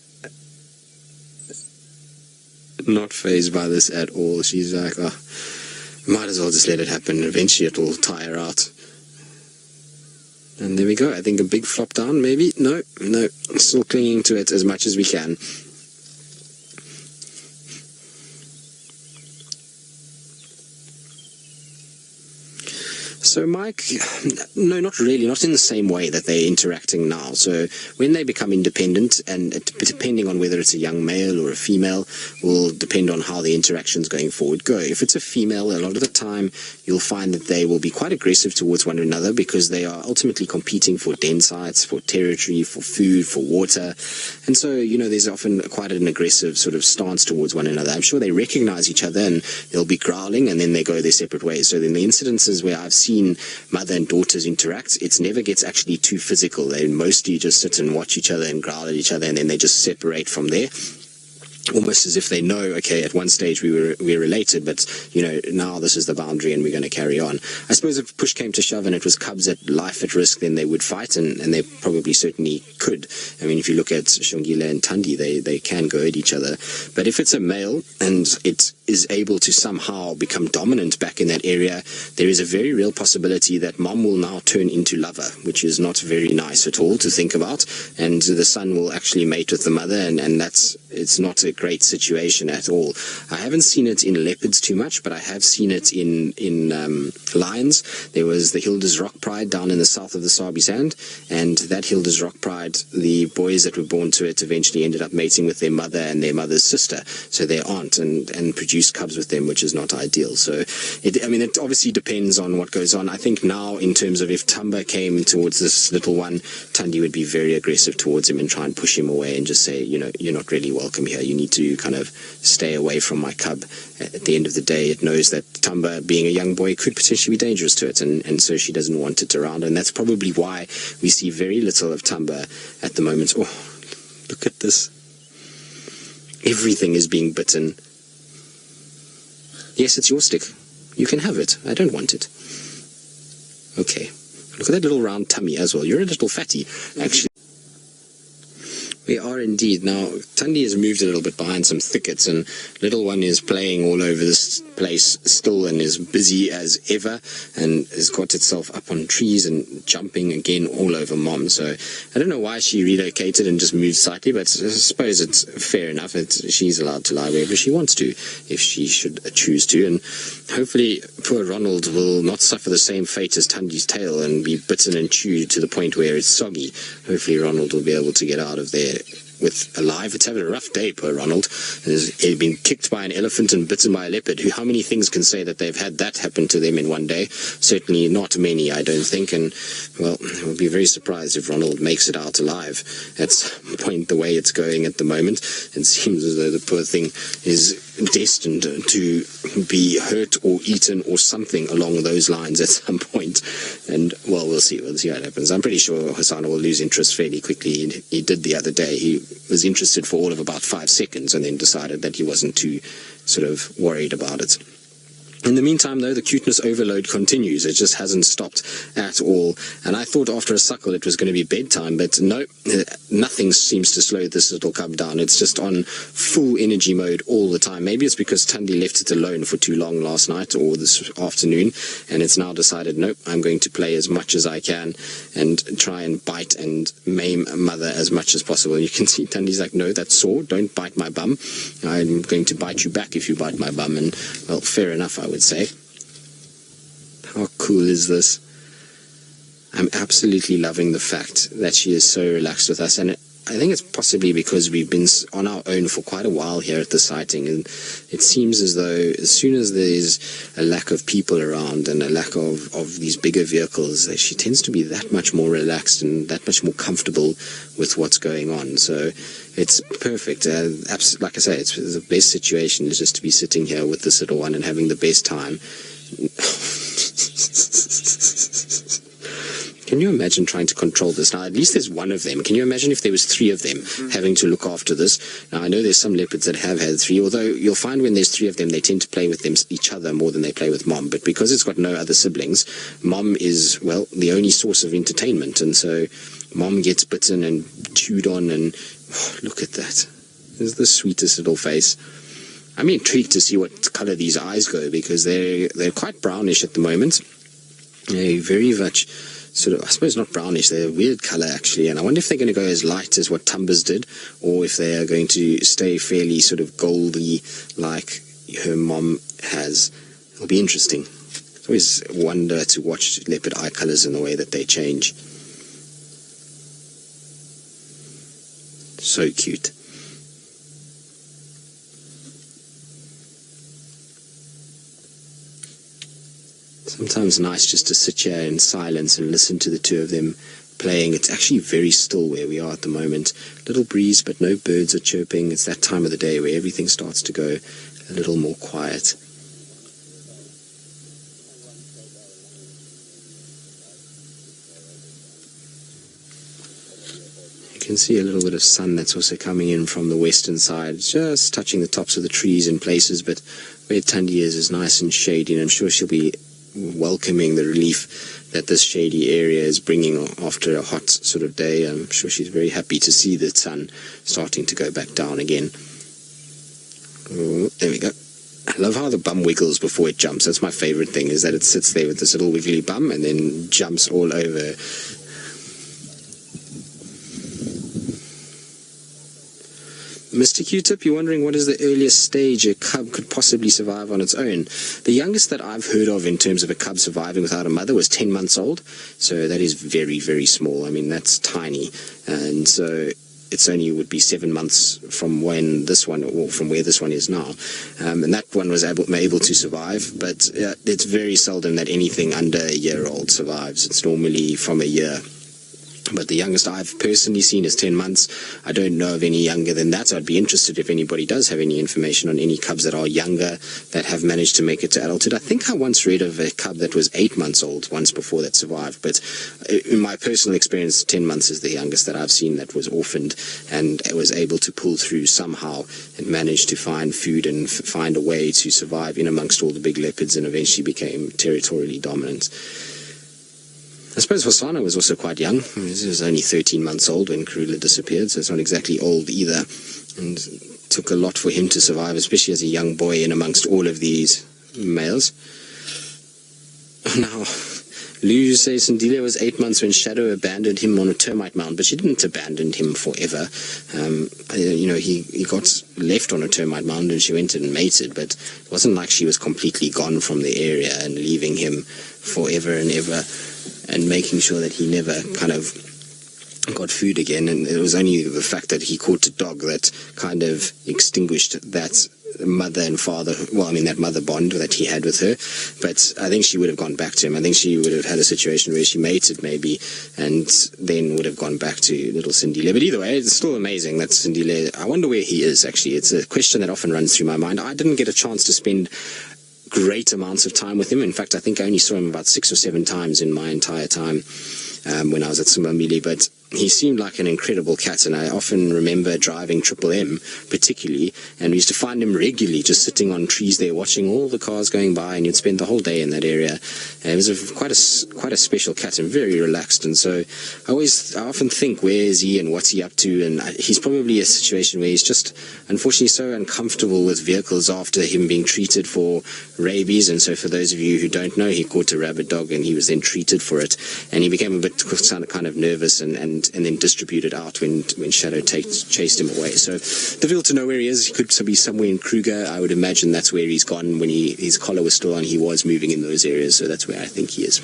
Not fazed by this at all. She's like, oh, might as well just let it happen. Eventually it will tire out. And there we go. I think a big flop down, maybe? No. Still clinging to it as much as we can. So Mike, no, not really, not in the same way that they're interacting now. So when they become independent, and depending on whether it's a young male or a female, will depend on how the interactions going forward go. If it's a female, a lot of the time you'll find that they will be quite aggressive towards one another because they are ultimately competing for den sites, for territory, for food, for water. And so, there's often quite an aggressive sort of stance towards one another. I'm sure they recognize each other and they'll be growling and then they go their separate ways. So in the incidences where I've seen mother and daughters interact, it never gets actually too physical. They mostly just sit and watch each other and growl at each other, and then they just separate from there. Almost as if they know, okay, at one stage we're related, but now this is the boundary and we're going to carry on. I suppose if push came to shove and it was cubs at life at risk, then they would fight, and they probably certainly could. I mean, if you look at Shongile and Thandi, they can go at each other. But if it's a male and it is able to somehow become dominant back in that area, there is a very real possibility that Mom will now turn into lover, which is not very nice at all to think about, and the son will actually mate with the mother, and it's not a great situation at all. I haven't seen it in leopards too much, but I have seen it in lions. There was the Hilda's Rock Pride down in the south of the Sabi Sand, and that Hilda's Rock Pride, the boys that were born to it eventually ended up mating with their mother and their mother's sister, so their aunt, and produced cubs with them, which is not ideal. So it obviously depends on what goes on. I think now, in terms of if Tumba came towards this little one, Thandi would be very aggressive towards him and try and push him away and just say, you're not really welcome here. You need to kind of stay away from my cub. At the end of the day, it knows that Tumba, being a young boy, could potentially be dangerous to it, and so she doesn't want it around, and that's probably why we see very little of Tumba at the moment. Oh, look at this. Everything is being bitten. Yes, it's your stick. You can have it. I don't want it. Okay. Look at that little round tummy as well. You're a little fatty, actually. We are indeed. Now, Thandi has moved a little bit behind some thickets, and little one is playing all over this place still and is busy as ever, and has got itself up on trees and jumping again all over Mom. So I don't know why she relocated and just moved slightly, but I suppose it's fair enough. She's allowed to lie wherever she wants to, if she should choose to, and hopefully poor Ronald will not suffer the same fate as Thandi's tail and be bitten and chewed to the point where it's soggy. Hopefully Ronald will be able to get out of there with alive. It's having a rough day, poor Ronald. He's been kicked by an elephant and bitten by a leopard. How many things can say that they've had that happen to them in one day? Certainly not many, I don't think, and, well, I would be very surprised if Ronald makes it out alive. At some point, the way it's going at the moment, it seems as though the poor thing is destined to be hurt or eaten or something along those lines at some point. And, well, we'll see what happens. I'm pretty sure Hasana will lose interest fairly quickly. He did the other day. He was interested for all of about 5 seconds and then decided that he wasn't too sort of worried about it. In the meantime, though, the cuteness overload continues. It just hasn't stopped at all. And I thought after a suckle it was going to be bedtime, but no, nothing seems to slow this little cub down. It's just on full energy mode all the time. Maybe it's because Thandi left it alone for too long last night or this afternoon, and it's now decided, nope, I'm going to play as much as I can and try and bite and maim mother as much as possible. You can see Thandi's like, no, that's sore. Don't bite my bum. I'm going to bite you back if you bite my bum. And, well, fair enough, I would say. How cool is this? I'm absolutely loving the fact that she is so relaxed with us, and I think it's possibly because we've been on our own for quite a while here at the sighting, and it seems as though as soon as there's a lack of people around and a lack of these bigger vehicles, that she tends to be that much more relaxed and that much more comfortable with what's going on. So it's perfect. Like I say, it's the best situation is just to be sitting here with this little one and having the best time. Can you imagine trying to control this? Now, at least there's one of them. Can you imagine if there was three of them having to look after this? Now, I know there's some leopards that have had three, although you'll find when there's three of them, they tend to play with each other more than they play with mom. But because it's got no other siblings, mom is, well, the only source of entertainment. And so mom gets bitten and chewed on, and look at that. This is the sweetest little face. I'm intrigued to see what color these eyes go, because they're quite brownish at the moment. They're very much sort of, I suppose not brownish, they're a weird color actually, and I wonder if they're going to go as light as what Tumba's did, or if they are going to stay fairly sort of goldy like her mom has. It'll be interesting. It's always a wonder to watch leopard eye colors and the way that they change. So cute. Sometimes nice just to sit here in silence and listen to the two of them playing. It's actually very still where we are at the moment. Little breeze, but no birds are chirping. It's that time of the day where everything starts to go a little more quiet. You can see a little bit of sun that's also coming in from the western side, just touching the tops of the trees in places, but where Thandi is nice and shady, and I'm sure she'll be welcoming the relief that this shady area is bringing after a hot sort of day. I'm sure she's very happy to see the sun starting to go back down again. Oh, there we go. I love how the bum wiggles before it jumps. That's my favorite thing, is that it sits there with this little wiggly bum and then jumps all over. Mr. Q-Tip, you're wondering what is the earliest stage a cub could possibly survive on its own. The youngest that I've heard of in terms of a cub surviving without a mother was 10 months old. So that is very, very small. I mean, that's tiny. And so it's only would be 7 months from when this one, or from where this one is now. And that one was able to survive. But it's very seldom that anything under a year old survives. It's normally from a year. But the youngest I've personally seen is 10 months. I don't know of any younger than that. I'd be interested if anybody does have any information on any cubs that are younger that have managed to make it to adulthood. I think I once read of a cub that was 8 months old once before that survived. But in my personal experience, 10 months is the youngest that I've seen that was orphaned and was able to pull through somehow and managed to find food and find a way to survive in amongst all the big leopards, and eventually became territorially dominant. I suppose Hosana was also quite young. He was only 13 months old when Karula disappeared, so it's not exactly old either. And it took a lot for him to survive, especially as a young boy in amongst all of these males. Now, Lou says Sandile was 8 months when Shadow abandoned him on a termite mound, but she didn't abandon him forever. He got left on a termite mound and she went and mated, but it wasn't like she was completely gone from the area and leaving him forever and ever, and making sure that he never kind of got food again. And it was only the fact that he caught a dog that kind of extinguished that mother and father, that mother bond that he had with her. But I think she would have gone back to him. I think she would have had a situation where she mated maybe, and then would have gone back to little Sandile. But either way, it's still amazing that Sandile, I wonder where he is actually. It's a question that often runs through my mind. I didn't get a chance to spend great amounts of time with him. In fact, I think I only saw him about 6 or 7 times in my entire time when I was at Simbambili, but he seemed like an incredible cat, and I often remember driving Triple M particularly, and we used to find him regularly just sitting on trees there watching all the cars going by, and you'd spend the whole day in that area. And it was quite a special cat and very relaxed, and so I often think, where is he and what's he up to? And he's probably a situation where he's just unfortunately so uncomfortable with vehicles after him being treated for rabies. And so for those of you who don't know, he caught a rabid dog and he was then treated for it, and he became a bit kind of nervous and then distributed out when Shadow chased him away. So difficult to know where he is. He could be somewhere in Kruger. I would imagine that's where he's gone. When his collar was still on, he was moving in those areas, so that's where I think he is.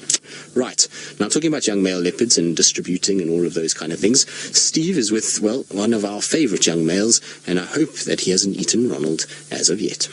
Right, now talking about young male leopards and distributing and all of those kind of things, Steve is with, well, one of our favorite young males, and I hope that he hasn't eaten Ronald as of yet.